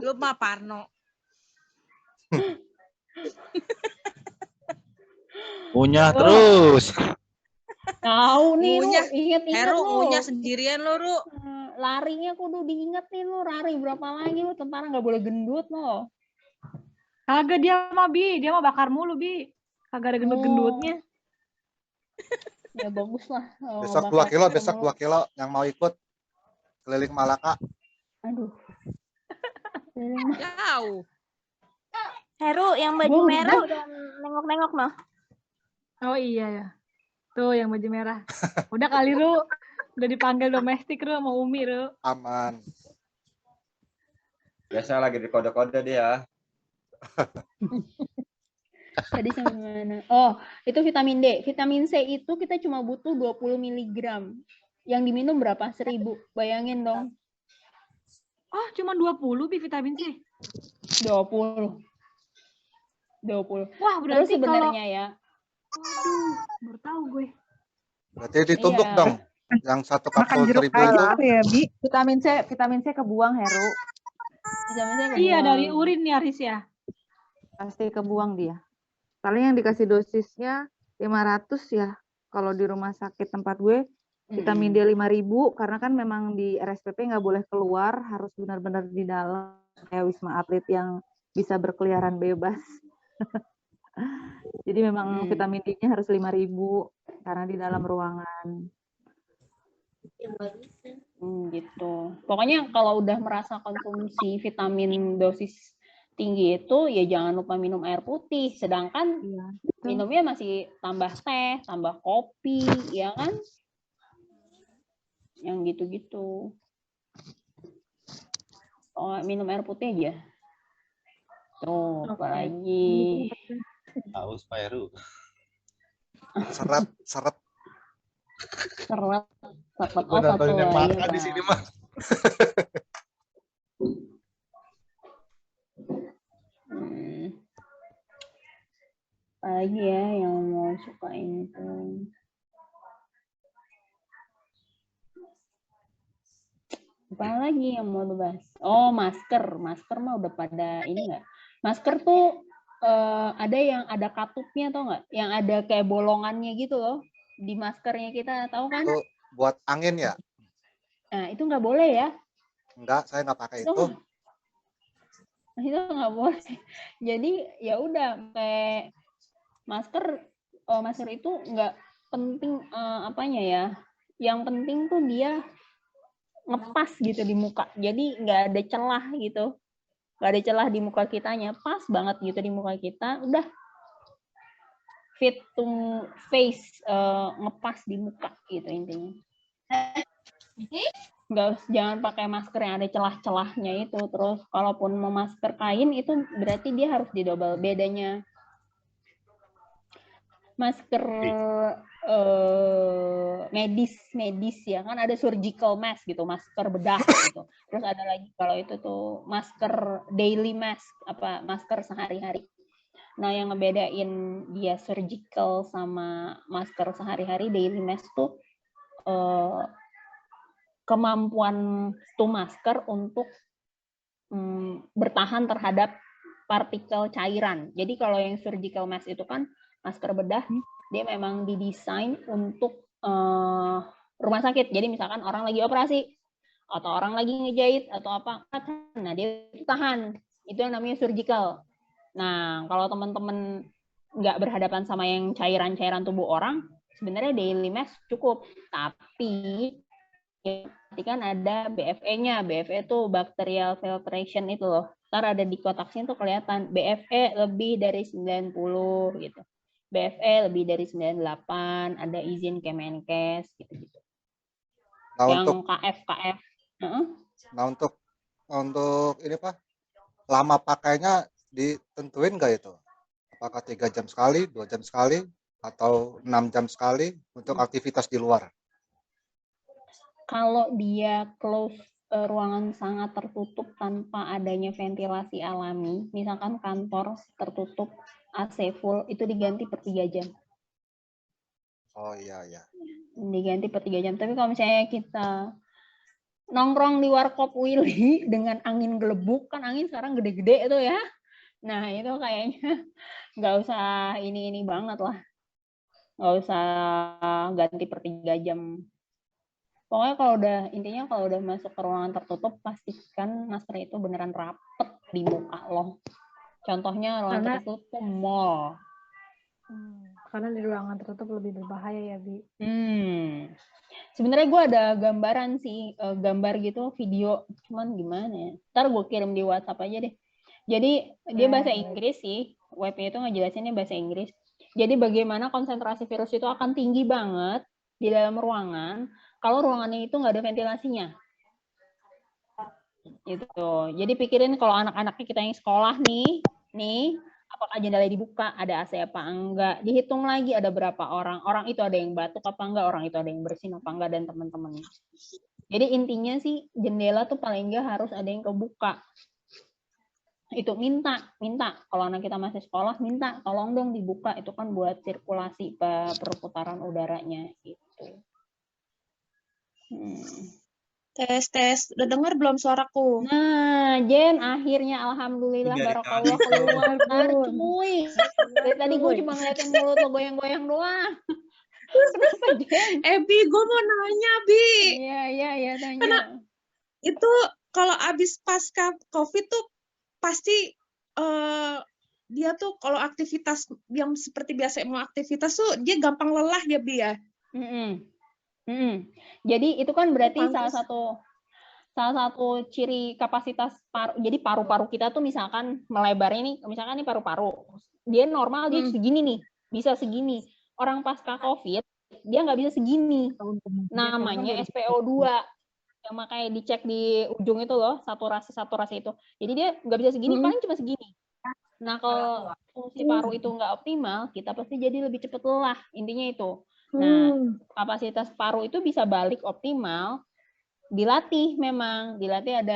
S10: Lu mah Parno.
S7: Ngunyah terus.
S1: Tahu nih lu,
S10: Ngunyah.
S1: inget
S10: Heru
S1: lu.
S10: ngunyah sendirian lu, Ru.
S1: Larinya kudu diinget nih lu, lari berapa lagi lu, tentara nggak boleh gendut lo.
S3: Kagak dia mah bakar mulu, Bi. Kagak ada gendut-gendutnya.
S1: Ya bagus lah.
S9: Besok 2 kilo yang mau ikut keliling Malaka.
S1: Aduh.
S10: Jauh.
S5: Heru, yang baju merah udah nengok-nengok noh.
S3: Oh iya ya. Tuh yang baju merah. Udah kali Ru. Udah dipanggil domestik Ru sama Umi Ru.
S9: Aman.
S4: Biasa lagi di kode-kode dia.
S1: Tadi sampai mana? Oh, itu vitamin D. Vitamin C itu kita cuma butuh 20 mg. Yang diminum berapa? 1.000. Bayangin dong.
S3: Oh, cuma 20 Bi vitamin C.
S1: 20.
S3: Wah, berarti
S1: terus sebenarnya ya.
S3: Aduh, baru tahu gue.
S9: Berarti ditumbuk dong. Yang satu kapsul 1.000 itu.
S8: Ya, Bi. Vitamin C kebuang, Heru.
S3: Iya, dari urin ya, Riz ya.
S8: Pasti kebuang dia. Paling yang dikasih dosisnya 500 ya. Kalau di rumah sakit tempat gue, vitamin D 5.000, karena kan memang di RSPP nggak boleh keluar, harus benar-benar di dalam. Kayak Wisma Atlet yang bisa berkeliaran bebas. Jadi memang vitamin D-nya harus 5.000 karena di dalam ruangan.
S1: Gitu. Pokoknya kalau udah merasa konsumsi vitamin dosis tinggi itu ya jangan lupa minum air putih. Sedangkan minumnya masih tambah teh, tambah kopi, ya kan? Yang gitu-gitu. Oh, minum air putih aja. Tuh, apalagi.
S7: Haus Pak Heru.
S9: Seret.
S7: Gue nontonin yang makan di sini mah.
S1: Apalagi ya yang mau sukain itu. Apalagi yang mau dibahas? Oh, masker mah udah pada ini nggak? Masker tuh ada yang ada katupnya, tau nggak? Yang ada kayak bolongannya gitu loh di maskernya kita, tahu kan?
S9: Itu buat angin ya?
S1: Nah, itu nggak boleh ya?
S9: Enggak, saya nggak pakai itu.
S1: Itu nggak boleh. Jadi ya udah kayak masker itu nggak penting apanya ya? Yang penting tuh dia ngepas gitu di muka. Jadi nggak ada celah gitu. Nggak ada celah di muka kitanya. Pas banget gitu di muka kita. Udah fit to face, ngepas di muka gitu intinya. Jangan pakai masker yang ada celah-celahnya itu. Terus kalaupun mau masker kain itu berarti dia harus didobel. Bedanya masker medis ya kan ada surgical mask gitu, masker bedah gitu. Terus ada lagi kalau itu tuh masker daily mask, apa masker sehari-hari. Nah, yang ngebedain dia surgical sama masker sehari-hari daily mask tuh kemampuan tuh masker untuk bertahan terhadap partikel cairan. Jadi kalau yang surgical mask itu kan masker bedah, dia memang didesain untuk rumah sakit. Jadi misalkan orang lagi operasi atau orang lagi ngejahit atau apa, nah dia tahan. Itu yang namanya surgical. Nah, kalau teman-teman nggak berhadapan sama yang cairan-cairan tubuh orang, sebenarnya daily mask cukup. Tapi kan ada BFE-nya. BFE itu bacterial filtration itu loh. Ntar ada di kotak sini tuh kelihatan BFE lebih dari 90 gitu. BFE lebih dari 98, ada izin Kemenkes gitu-gitu.
S9: Nah,
S1: yang
S9: untuk
S1: KF.
S9: Nah, untuk ini Pak, lama pakainya ditentuin nggak itu? Apakah 3 jam sekali, 2 jam sekali, atau 6 jam sekali untuk aktivitas di luar?
S1: Kalau dia close ruangan sangat tertutup tanpa adanya ventilasi alami, misalkan kantor tertutup AC full, itu diganti per 3 jam.
S9: Oh iya ya.
S1: Diganti per 3 jam. Tapi kalau misalnya kita nongkrong di warkop Willy dengan angin gelebuk, kan angin sekarang gede-gede itu ya. Nah itu kayaknya nggak usah ini banget lah. Nggak usah ganti per 3 jam. Pokoknya kalau udah masuk ke ruangan tertutup, pastikan masker itu beneran rapet di muka lo. Contohnya ruangan tertutup mall.
S3: Karena di ruangan tertutup lebih berbahaya ya, Bi.
S1: Sebenarnya gue ada gambaran sih, gambar gitu, video, cuman gimana ya? Ntar gue kirim di WhatsApp aja deh. Jadi dia bahasa Inggris sih, webnya itu ngejelasinnya bahasa Inggris. Jadi bagaimana konsentrasi virus itu akan tinggi banget di dalam ruangan kalau ruangannya itu nggak ada ventilasinya. Gitu. Jadi pikirin kalau anak-anaknya kita yang sekolah nih, apakah jendelanya dibuka, ada AC apa enggak, dihitung lagi ada berapa orang itu ada yang batuk apa enggak, orang itu ada yang bersin apa enggak, dan teman-temannya. Jadi intinya sih jendela tuh paling enggak harus ada yang kebuka. Itu minta kalau anak kita masih sekolah, minta tolong dong dibuka, itu kan buat sirkulasi perputaran udaranya gitu.
S10: Tes, udah dengar belum suaraku?
S1: Nah, Jen, akhirnya alhamdulillah barakallah keluar, cuy. Dari tadi gue cuma ngeliatin mulut lo goyang-goyang doang. Kenapa, Jen?
S10: Bi, gue mau nanya, Bi.
S1: Iya, tanya.
S10: Karena itu kalau abis pasca COVID tuh pasti dia tuh kalau aktivitas yang seperti biasa mau aktivitas tuh dia gampang lelah ya, Bi ya.
S1: Jadi itu kan berarti salah satu ciri kapasitas paru. Jadi paru-paru kita tuh misalkan melebar ini, misalkan ini paru-paru. Dia normal dia segini nih, bisa segini. Orang pasca COVID dia nggak bisa segini. Namanya SPO2. Yang makanya dicek di ujung itu loh, saturasi itu. Jadi dia nggak bisa segini, paling cuma segini. Nah kalau fungsi paru itu nggak optimal, kita pasti jadi lebih cepat lelah. Intinya itu. Nah, kapasitas paru itu bisa balik optimal, dilatih memang. Dilatih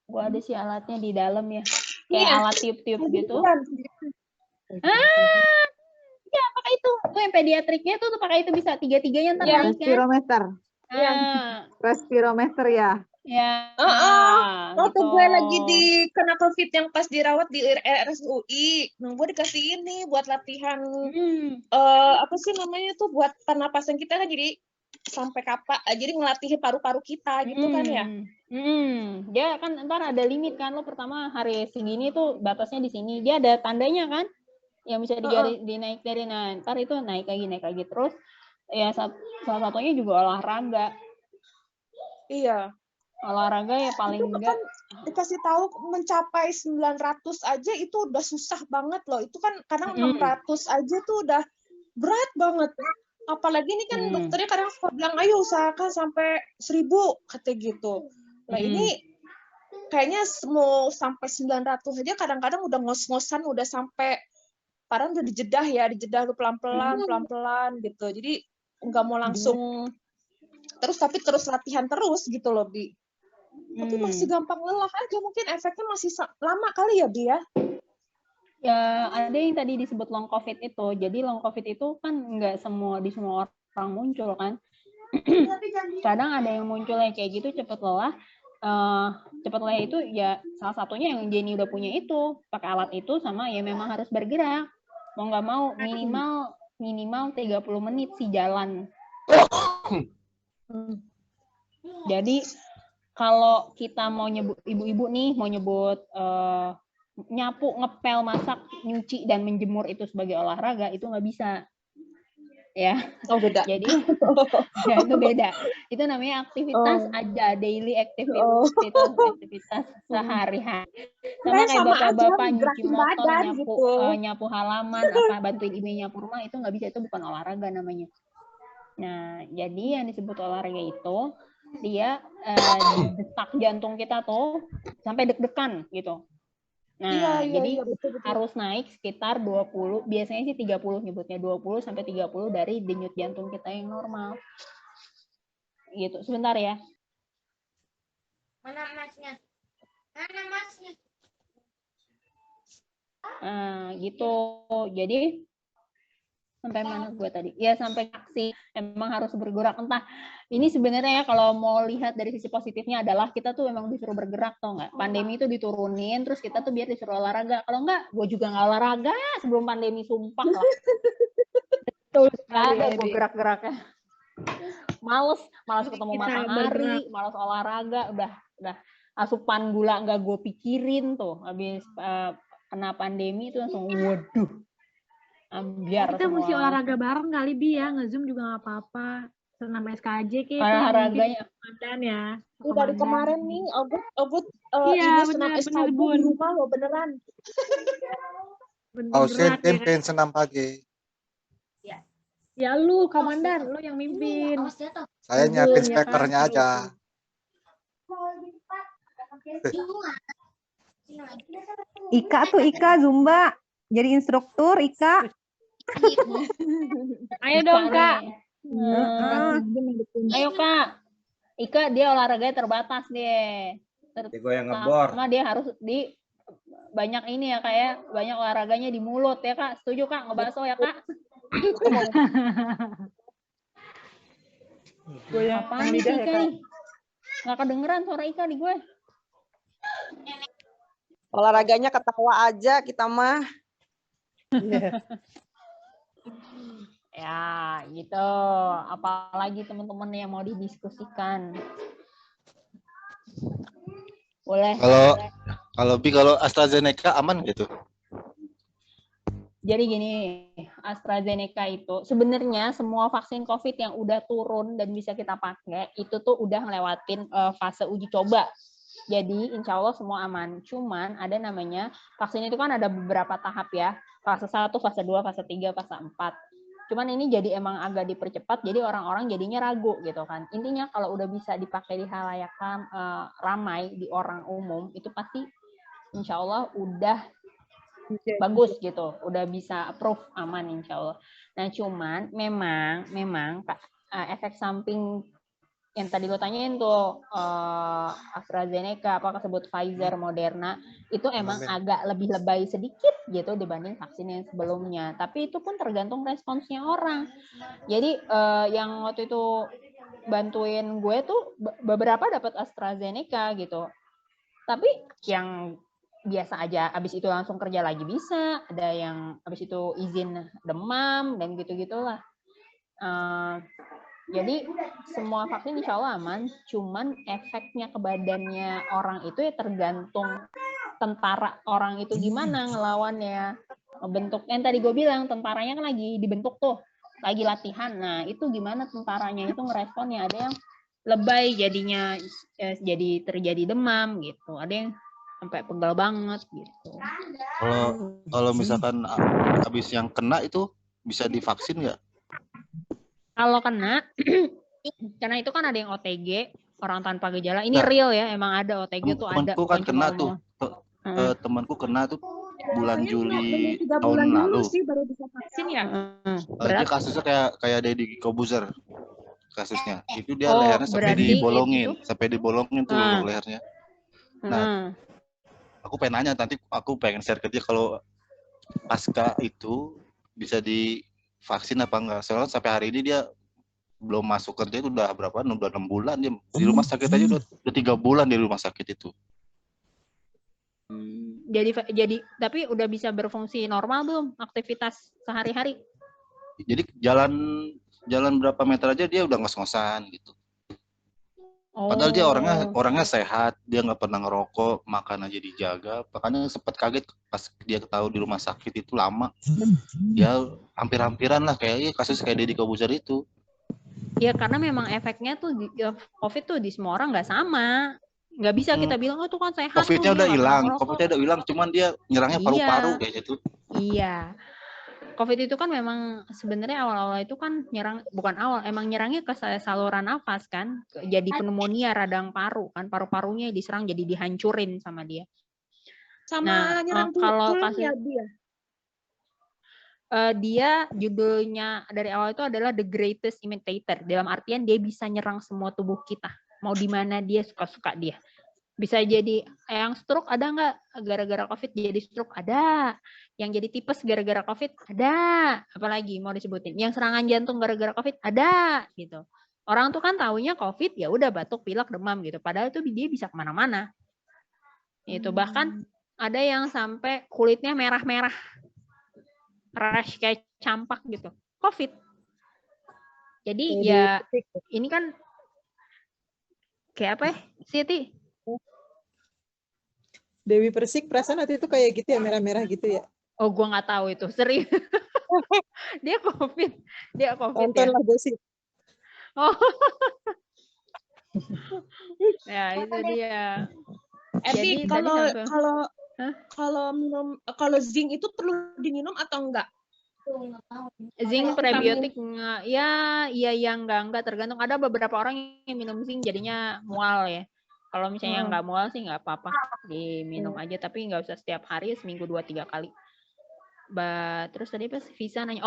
S1: gua ada sih alatnya di dalam ya. Kayak alat tiup-tiup gitu. Ya, pakai itu. Tuh yang pediatriknya tuh pakai itu bisa 3-3-nya ntar naik kan.
S8: Respirometer. Respirometer ya.
S1: Ya.
S10: Waktu gue lagi kena COVID yang pas dirawat di RSUI, gue dikasih ini buat latihan apa sih namanya tuh buat pernapasan kita kan, jadi sampai jadi ngelatih paru-paru kita gitu kan ya.
S1: Dia kan ntar ada limit kan, lo pertama hari segini tuh batasnya di sini, dia ada tandanya kan yang bisa dinaik dari, nah ntar itu naik lagi terus ya. Salah satunya juga olahraga.
S10: Iya.
S1: Olahraga ya paling enggak
S10: kan dikasih tahu mencapai 900 aja itu udah susah banget loh. Itu kan kadang 600 aja tuh udah berat banget. Apalagi ini kan dokternya kadang suka bilang, ayo usahakan sampai 1000 kata gitu. Nah ini kayaknya mau sampai 900 aja kadang-kadang udah ngos-ngosan, udah sampai padahal udah dijedah lu pelan-pelan gitu. Jadi nggak mau langsung tapi terus latihan terus gitu loh, Bi. Tapi masih gampang lelah aja, mungkin efeknya masih lama kali ya, Bi ya.
S1: Ya, ada yang tadi disebut long COVID itu. Jadi long COVID itu kan nggak di semua orang muncul kan. Kadang ada yang munculnya kayak gitu cepat lelah. Cepat lelah itu ya salah satunya yang Jenny udah punya itu, pakai alat itu sama ya memang harus bergerak. Mau nggak mau minimal 30 menit sih jalan. Jadi kalau kita mau nyebut ibu-ibu nih mau nyebut nyapu, ngepel, masak, nyuci dan menjemur itu sebagai olahraga itu nggak bisa. Ya.
S10: Oh, beda.
S1: Jadi ya itu beda. Itu namanya aktivitas aja, daily aktivitas sehari-hari. Sama kayak bapak-bapak nyuci motor, nyapu halaman, bantuin ibu nyapu rumah itu nggak bisa, itu bukan olahraga namanya. Nah, jadi yang disebut olahraga itu dia detak jantung kita tuh sampai deg-degan gitu. Nah, jadi betul. Harus naik sekitar 20, biasanya sih 30 nyebutnya 20 sampai 30 dari denyut jantung kita yang normal. Gitu. Sebentar ya.
S5: Mana masnya? Mana masnya?
S1: Gitu. Jadi sampai mana gue tadi? Ya sampai aksi emang harus bergerak. Entah ini sebenarnya ya kalau mau lihat dari sisi positifnya adalah kita tuh memang disuruh bergerak, tau nggak? Pandemi itu diturunin, terus kita tuh biar disuruh olahraga. Kalau nggak, gue juga nggak olahraga sebelum pandemi, sumpah lah. Betul sekali. Ada gue gerak-geraknya. Males ketemu matahari, males olahraga, udah asupan gula nggak gue pikirin tuh. Habis kena pandemi itu langsung waduh. Biar
S3: kita mesti olahraga bareng kali, Bi ya, nge-zoom juga nggak apa-apa. Senam SKJ kayak
S1: olahraganya
S3: Komandan ya.
S10: Dari kemarin nih, Ogut ini senam SKJ di rumah loh, beneran.
S9: Pimpin senam pagi.
S3: Ya lu, Komandan, lu yang mimpin.
S9: Saya nyiapin speakernya aja.
S2: Ika Zumba. Jadi instruktur Ika.
S6: Ayo dong, Kak.
S1: Ayo, Kak. Ika dia olahraganya terbatas deh.
S4: Gue yang ngebor.
S1: Sama dia harus banyak ini ya, kayak banyak olahraganya di mulut ya, Kak. Setuju, Kak? Ngebakso ya, Kak? Apaan nih, Ika? Nggak kedengeran suara Ika di gue.
S11: Olahraganya ketawa aja kita mah.
S1: Ya, gitu. Apalagi teman-teman yang mau didiskusikan. Boleh.
S7: Kalau AstraZeneca aman gitu?
S1: Jadi gini, AstraZeneca itu sebenarnya semua vaksin COVID yang udah turun dan bisa kita pakai itu tuh udah ngelewatin fase uji coba. Jadi insya Allah semua aman. Cuman ada namanya vaksin itu kan ada beberapa tahap ya. Fase 1, fase 2, fase 3, fase 4. Cuman ini jadi emang agak dipercepat, jadi orang-orang jadinya ragu gitu kan. Intinya kalau udah bisa dipakai di halayak ramai, di orang umum, itu pasti insya Allah udah bagus gitu, udah bisa approve, aman insya Allah. Nah cuman memang efek samping yang tadi lo tanyain tuh AstraZeneca, apakah sebut Pfizer, Moderna, itu emang agak lebih lebay sedikit gitu dibanding vaksin yang sebelumnya. Tapi itu pun tergantung responsnya orang. Jadi yang waktu itu bantuin gue tuh beberapa dapat AstraZeneca gitu. Tapi yang biasa aja, abis itu langsung kerja lagi bisa. Ada yang abis itu izin demam dan gitu-gitulah. Jadi semua vaksin insya Allah aman, cuman efeknya ke badannya orang itu ya tergantung tentara orang itu gimana ngelawannya. Bentuk yang tadi gue bilang, tentaranya kan lagi dibentuk tuh, lagi latihan. Nah itu gimana tentaranya itu ngeresponnya. Ada yang lebay jadinya jadi terjadi demam gitu, ada yang sampai pegal banget gitu.
S7: Kalau misalkan habis yang kena itu bisa divaksin nggak?
S6: Kalau kena, karena itu kan ada yang OTG, orang tanpa gejala. Ini
S7: Nah,
S6: real ya, emang ada OTG tuh ada.
S7: temanku kan
S6: Bukan cuma
S7: kena tuh.
S6: ngomong.
S7: Temanku kena tuh bulan Juli
S10: 3
S7: tahun
S10: bulan dulu
S7: lalu.
S10: sih baru bisa vaksin ya.
S7: Dia kasusnya kayak Deddy Kobuzer kasusnya. Itu dia
S6: Oh,
S7: lehernya sampai
S6: berarti
S7: dibolongin,
S6: itu?
S7: sampai dibolongin tuh lehernya. Nah, aku pengen nanya nanti, aku pengen share ke dia kalau pasca itu bisa divaksin apa enggak. Soalnya sampai hari ini dia belum masuk kerja itu udah berapa? Udah 6 bulan dia di rumah sakit aja udah 3 bulan di rumah sakit itu.
S6: Jadi tapi udah bisa berfungsi normal belum aktivitas sehari-hari?
S7: Jadi jalan berapa meter aja dia udah ngos-ngosan gitu. Padahal dia orangnya sehat, dia nggak pernah ngerokok, makan aja dijaga. Makanya sempat kaget pas dia tahu di rumah sakit itu lama. Ya hampir-hampiran lah kayak kasus kayak Deddy Kobuzer itu.
S6: Ya karena memang efeknya tuh COVID tuh di semua orang nggak sama. Nggak bisa kita bilang tuh kan sehat.
S7: COVID-nya udah hilang, cuman dia nyerangnya paru-paru kayak gitu.
S6: Iya. COVID itu kan memang sebenarnya awal-awal itu kan emang nyerangnya ke saluran nafas kan, jadi pneumonia radang paru kan, paru-parunya diserang jadi dihancurin sama dia.
S10: Sama nyerang
S6: kalau
S10: tulang
S6: kasus
S10: ya dia.
S6: Dia judulnya dari awal itu adalah The Greatest Imitator, dalam artian dia bisa nyerang semua tubuh kita, mau di mana dia suka-suka dia. Bisa jadi yang stroke ada nggak gara-gara COVID jadi stroke? Ada. Yang jadi tipes gara-gara COVID? Ada. Apalagi mau disebutin? Yang serangan jantung gara-gara COVID? Ada. Gitu. Orang tuh kan taunya COVID ya udah batuk, pilek, demam gitu. Padahal itu dia bisa kemana-mana. Itu bahkan ada yang sampai kulitnya merah-merah, rash kayak campak gitu. COVID. Jadi ya ini kan kayak apa ya, Siti?
S12: Dewi Persik perasaan waktu itu kayak gitu ya, merah-merah gitu ya.
S6: Oh, gua nggak tahu itu. Serius. Dia COVID.
S12: Tontonlah gosip.
S6: Oh. Ya, itu dia.
S10: Jadi kalau zinc itu perlu diminum atau enggak?
S6: Zinc prebiotik ya enggak tergantung. Ada beberapa orang yang minum zinc jadinya mual ya. Kalau misalnya nggak mual sih nggak apa-apa, diminum aja, tapi nggak usah setiap hari, seminggu 2-3 kali. Terus tadi pas Visa nanya,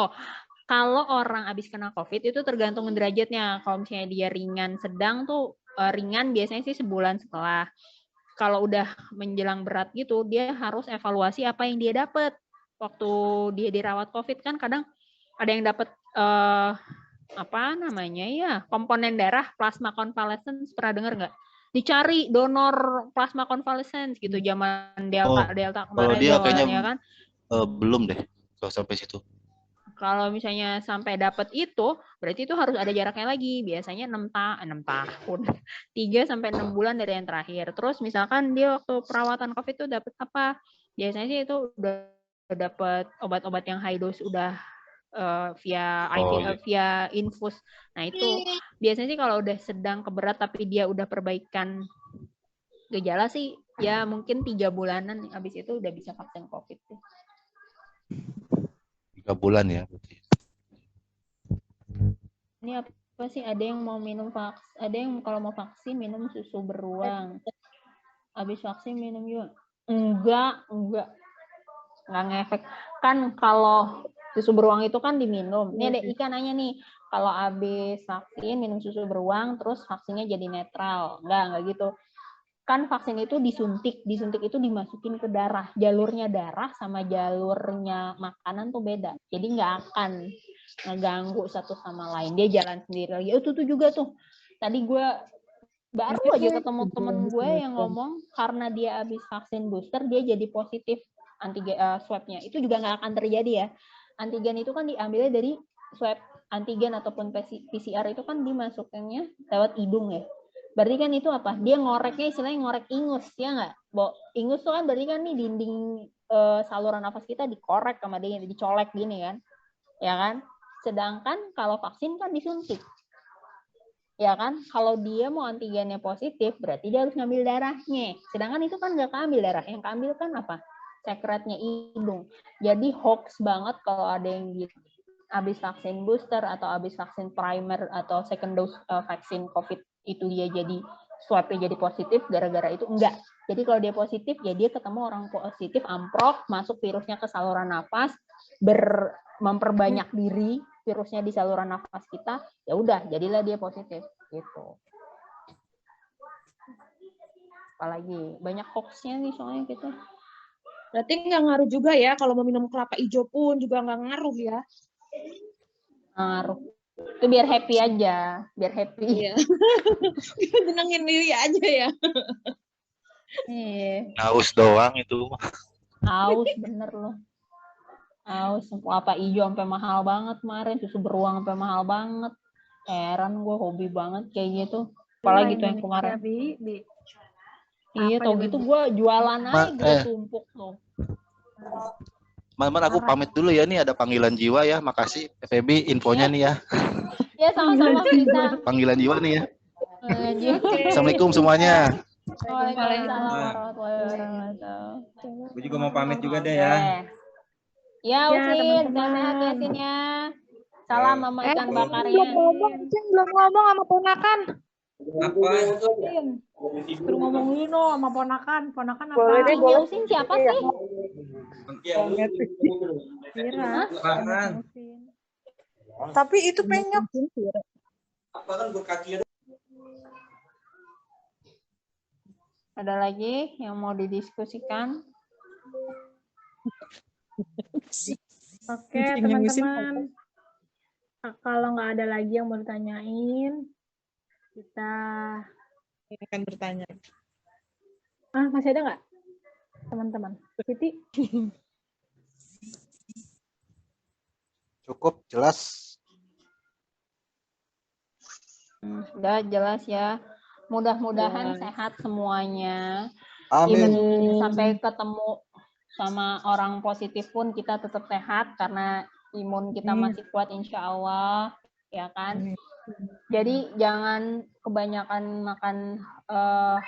S6: kalau orang habis kena COVID itu tergantung derajatnya. Kalau misalnya dia ringan, sedang tuh ringan biasanya sih sebulan setelah. Kalau udah menjelang berat gitu, dia harus evaluasi apa yang dia dapat waktu dia dirawat COVID. Kan kadang ada yang dapat komponen darah plasma convalescence, pernah dengar nggak? Dicari donor plasma convalescence gitu zaman Delta kemarin
S7: dia kayaknya
S6: ya kan?
S7: Belum deh kalau sampai situ.
S6: Kalau misalnya sampai dapat itu, berarti itu harus ada jaraknya lagi. Biasanya 6 tahun. 3-6 bulan dari yang terakhir. Terus misalkan dia waktu perawatan COVID itu dapat apa? Biasanya sih itu udah dapat obat-obat yang high dose udah via IV, via infus. Nah itu biasanya sih kalau udah sedang ke berat tapi dia udah perbaikan gejala sih ya mungkin 3 bulanan habis itu udah bisa vaksin COVID.
S7: 3 bulan ya berarti.
S6: Ini apa sih, ada yang mau minum ada yang kalau mau vaksin minum susu beruang. Habis vaksin minum juga? Enggak ngefek. Kan kalau susu beruang itu kan diminum. Ini ada ikan nanya nih, kalau habis vaksin minum susu beruang terus vaksinnya jadi netral. Enggak gitu. Kan vaksin itu disuntik itu dimasukin ke darah. Jalurnya darah sama jalurnya makanan tuh beda. Jadi nggak akan ngeganggu satu sama lain. Dia jalan sendiri lagi. Itu tuh juga tuh. Tadi gue baru aja ketemu temen gue yang ngomong karena dia habis vaksin booster dia jadi positif antigen swabnya. Itu juga nggak akan terjadi ya. Antigen itu kan diambilnya dari swab antigen ataupun PCR itu kan dimasukinnya lewat hidung ya. Berarti kan itu apa? Dia ngoreknya istilahnya ngorek ingus, ya nggak? Ingus tuh kan berarti kan nih dinding saluran nafas kita dikorek sama dia, dicolek gini kan, ya kan? Sedangkan kalau vaksin kan disuntik, ya kan? Kalau dia mau antigennya positif, berarti dia harus ngambil darahnya. Sedangkan itu kan nggak keambil darah, yang keambil kan apa? Sekretnya hidung. Jadi hoax banget kalau ada yang gitu. habis vaksin booster atau habis vaksin primer atau second dose vaksin COVID itu dia jadi swabnya jadi positif gara-gara itu, enggak. Jadi kalau dia positif ya dia ketemu orang positif, amprok, masuk virusnya ke saluran nafas, memperbanyak diri virusnya di saluran nafas kita, ya udah jadilah dia positif gitu. Apalagi banyak hoaxnya nih soalnya kita.
S10: Berarti nggak ngaruh juga ya kalau mau minum kelapa hijau pun juga nggak ngaruh ya?
S6: Ngaruh. Itu biar happy aja, biar happy.
S10: Iya. Tenangin diri aja ya.
S6: Iya.
S7: Haus doang itu.
S6: Haus bener loh. Haus kelapa hijau sampai mahal banget kemarin, susu beruang sampai mahal banget. Heran gue, hobi banget kayak gitu. Apalagi tuh yang kemarin. Iya, tau gitu gue jualan aja gue tumpuk tuh.
S7: Teman-teman, aku pamit dulu ya, nih ada panggilan jiwa ya. Makasih FEB infonya nih ya.
S6: Ya sama-sama kita.
S7: Panggilan jiwa nih ya. Assalamualaikum semuanya.
S6: Waalaikumsalam warahmatullahi wabarakatuh.
S4: Gue juga mau pamit juga deh ya.
S6: Ya Usin, sehat ya Sin ya. Salam sama ikan bakarnya.
S3: Belum ngomong sama ponakan.
S4: Apa?
S3: Suruh ngomong dulu no sama ponakan. Ponakan apa?
S6: Boleh deh, boleh. Usin siapa sih?
S3: Vira.
S12: Tapi itu penyok.
S4: Apa kan berkaki?
S6: Ada lagi yang mau didiskusikan?
S3: Oke, teman-teman. Kalau nggak ada lagi yang mau ditanyain, kita
S12: akan bertanya.
S3: Masih ada nggak, teman-teman? Siti?
S9: Cukup jelas.
S6: Udah jelas ya. Mudah-mudahan sehat semuanya.
S9: Amin.
S6: Even sampai ketemu sama orang positif pun kita tetap sehat karena imun kita masih kuat insya Allah, ya kan? Jadi jangan kebanyakan makan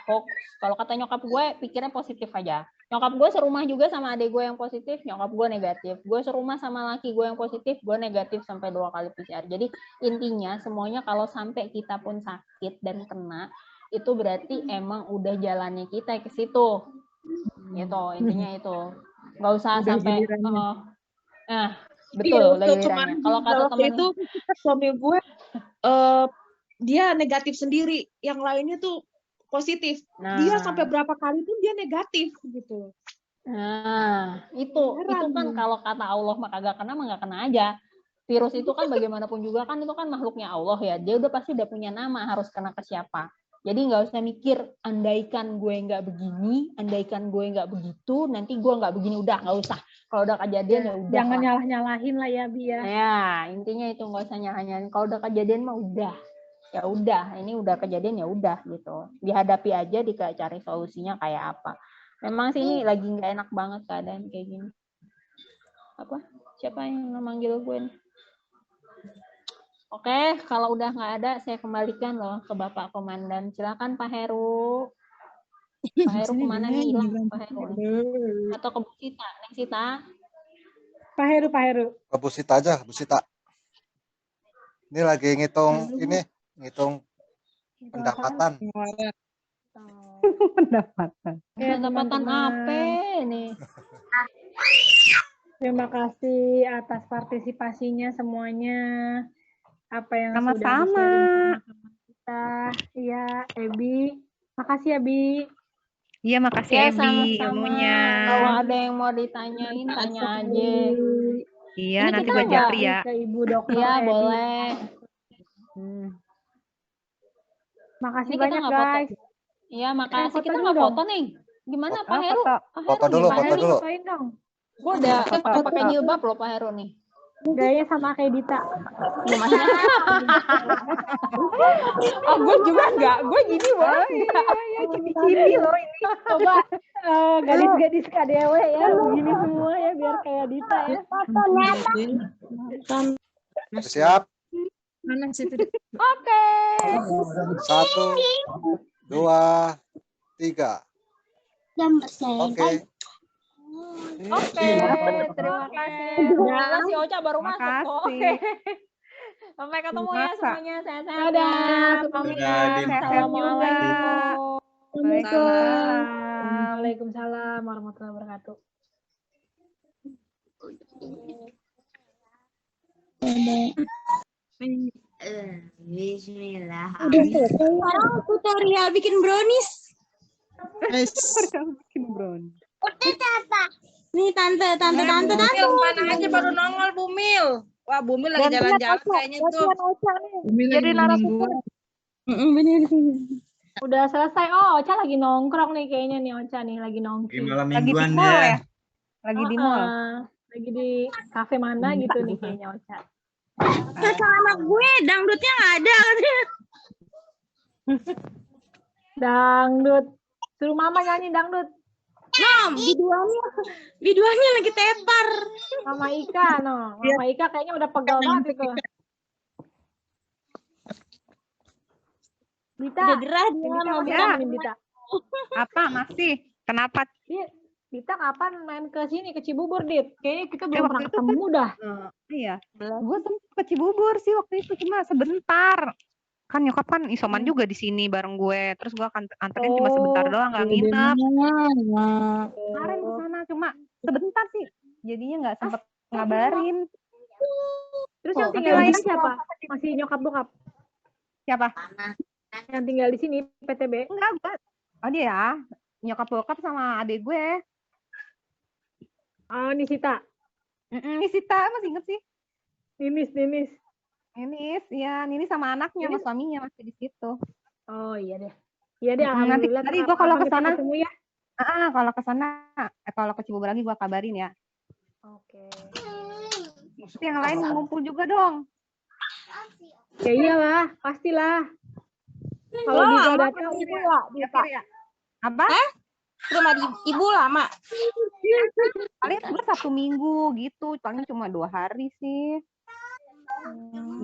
S6: hoax. Kalau kata nyokap gue, pikirnya positif aja. Nyokap gue serumah juga sama adik gue yang positif, nyokap gue negatif. Gue serumah sama laki gue yang positif, gue negatif sampai 2 kali PCR. Jadi intinya semuanya kalau sampai kita pun sakit dan kena, itu berarti emang udah jalannya kita ke situ. Gitu, intinya itu. Nggak usah udah sampai betul,
S10: kemarin kalau kata temen itu suami gue dia negatif sendiri, yang lainnya tuh positif. Dia sampai berapa kali tuh dia negatif gitu.
S6: Nah, itu kan kalau kata Allah mah kagak kena mah nggak kena aja. Virus itu kan bagaimanapun juga kan itu kan makhluknya Allah ya. Dia udah pasti udah punya nama, harus kena ke siapa. Jadi nggak usah mikir, andaikan gue nggak begini, andaikan gue nggak begitu, nanti gue nggak begini, udah nggak usah. Kalau udah kejadian ya udah.
S3: Jangan nyalah-nyalahin lah ya, Bi ya.
S6: Ya, intinya itu nggak usah nyalah-nyalahin. Kalau udah kejadian mah udah. Ya udah, ini udah kejadian ya udah gitu. Dihadapi aja, dicari solusinya kayak apa. Memang sih ini lagi nggak enak banget keadaan kayak gini. Apa? Siapa yang manggil gue nih? Oke, kalau udah nggak ada, saya kembalikan loh ke Bapak Komandan. Silakan Pak Heru. Pak Heru kemana nih? Hilang Pak Heru. Atau ke Bu Sita? Neng Sita?
S3: Pak Heru.
S9: Ke Bu Sita aja, Bu Sita. Ini lagi ngitung pendapatan.
S6: Pendapatan apa nih?
S3: Terima kasih atas partisipasinya semuanya. Apa yang
S2: sama-sama
S3: sudah kita. Iya, Ebi. Makasih ya, Bi.
S2: Iya, makasih
S6: ya,
S2: Ebi ilmunya.
S6: Kalau ada yang mau ditanyain, tanya aja.
S2: Iya, nanti gue japri ya.
S3: Ke Ibu Dokter.
S6: Iya, boleh.
S3: Makasih banyak, guys.
S6: Iya, makasih. Kita nggak foto nih. Gimana, Pak Heru?
S9: Foto dulu.
S6: Gue udah pakai jilbab loh, Pak Heru nih.
S3: Gayanya sama kayak Dita.
S6: Gimana? Gue juga enggak. Gue gini banget.
S3: Ya, cimi-cimi loh ini. Coba gadis-gadis KDW ya. Begini semua ya, biar kayak Dita ya.
S9: Siap?
S6: Oke.
S9: 1, 2, 3. Oke.
S6: Oke, terima kasih. Terima kasih Ocha baru masuk kok. Oke. Sampai ketemu ya semuanya. Sehat-sehat.
S3: Dadah,
S6: Pamit.
S4: Dadah, Din.
S6: Assalamualaikum.
S3: Waalaikumsalam warahmatullahi wabarakatuh.
S5: Bismillah.
S13: Sekarang tutorial bikin brownies.
S2: Bikin brownies.
S13: Udah apa? Nih tante.
S10: Bumil mana aja baru nongol Bumil. Wah Bumil lagi jalan-jalan kayaknya tuh.
S3: Bumil jadi narasumber.
S13: Bener.
S3: Udah selesai. Oh, Ocha lagi nongkrong nih kayaknya nih Ocha nih lagi nongki.
S4: Malam
S2: Lagi di
S4: mingguan
S2: mall
S4: ya.
S2: ya? Lagi di mall.
S3: Lagi di kafe mana gitu nih kayaknya Ocha.
S13: Kata anak gue dangdutnya nggak ada katanya.
S3: Dangdut. Suruh mama nyanyi dangdut.
S13: Nom, biduannya lagi tepar.
S3: Mama Ika, no. Mama Ika kayaknya udah pegal banget itu. Dita,
S13: Udah gerah dia
S3: Dita
S13: mau
S3: masih
S2: ya.
S3: nemenin Dita.
S2: Apa masih? Kenapa?
S3: Dita kapan main ke sini ke Cibubur, Dit? Kayaknya kita belum pernah
S2: waktu itu
S3: ketemu dah.
S2: Iya. Gue sempet ke Cibubur sih waktu itu cuma sebentar. Kan nyokap kan isoman juga di sini bareng gue. Terus gue anterin cuma sebentar doang, nggak nginep. Kemarin ke sana cuma sebentar sih. Jadinya nggak sempet ngabarin.
S3: Terus yang tinggal di sini siapa? Masih nyokap bokap?
S2: Siapa?
S3: Yang tinggal di sini PTB?
S2: Enggak, gue. Oh dia, nyokap bokap sama adik gue.
S3: Oh, Nisita.
S2: Nisita, masih inget sih?
S3: Ninis.
S2: Ya, Ninis sama anaknya, sama suaminya masih di situ.
S3: Oh iya deh. Iya deh,
S2: Nanti
S3: alhamdulillah.
S2: gue kalau ke sana
S3: ketemu ya.
S2: kalau ke sana, kalau ke Cibubur lagi gue kabarin ya.
S3: Oke.
S2: Terus yang lain ngumpul juga dong.
S3: Ya iyalah, pastilah. Kalau Dita datang
S2: ya. Apa?
S13: Rumah ibu lama.
S2: Paling gue 1 minggu gitu, paling cuma 2 hari sih.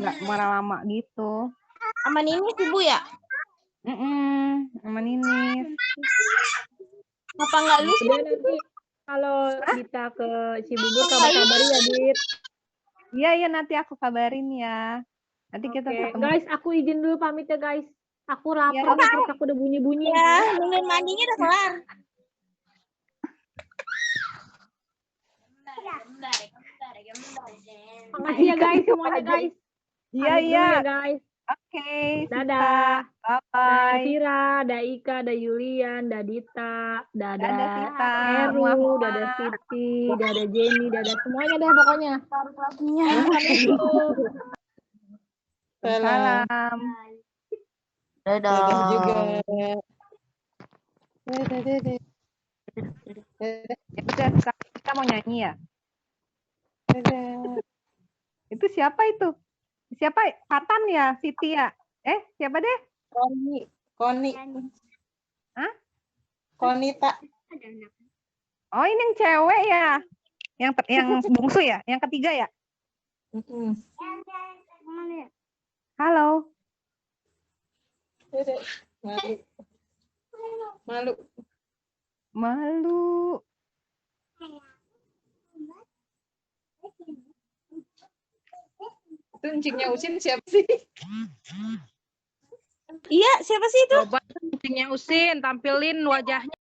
S2: Nggak lama gitu.
S13: Sama Ninis ibu ya?
S2: Sama Ninis.
S13: Apa nggak lu?
S3: Udah nanti kalau Dita ke Cibubur kabar-kabarin ya, Dit.
S2: Iya, nanti aku kabarin ya. Nanti kita ketemu.
S3: Guys, aku izin dulu pamit ya, guys. Aku lapar, perut aku udah bunyi-bunyi.
S13: Ya, bener mandinya udah kelar.
S3: Makasih ya, guys, semuanya, guys.
S2: Iya.
S3: Ya, guys.
S2: Oke.
S3: Dadah.
S2: Bye-bye.
S3: Ada Vira, ada Ika, ada Yulian, ada Dita,
S2: Dadah Vita.
S3: Heru, dadah Siti, dadah Jenny, dadah semuanya deh pokoknya. Assalamualaikum.
S2: Salam.
S12: Dadah juga.
S2: Udah, sekarang kita mau nyanyi ya? Itu siapa itu? Siapa? Fatan ya? Siti ya? Siapa deh?
S12: Koni.
S2: Hah?
S12: Konita.
S2: Oh, ini yang cewek ya? Yang bungsu ya? Yang ketiga ya? Halo. Malu.
S10: Itu encingnya Usin siapa sih?
S13: Iya, siapa sih itu?
S10: Coba encingnya Usin, tampilin wajahnya.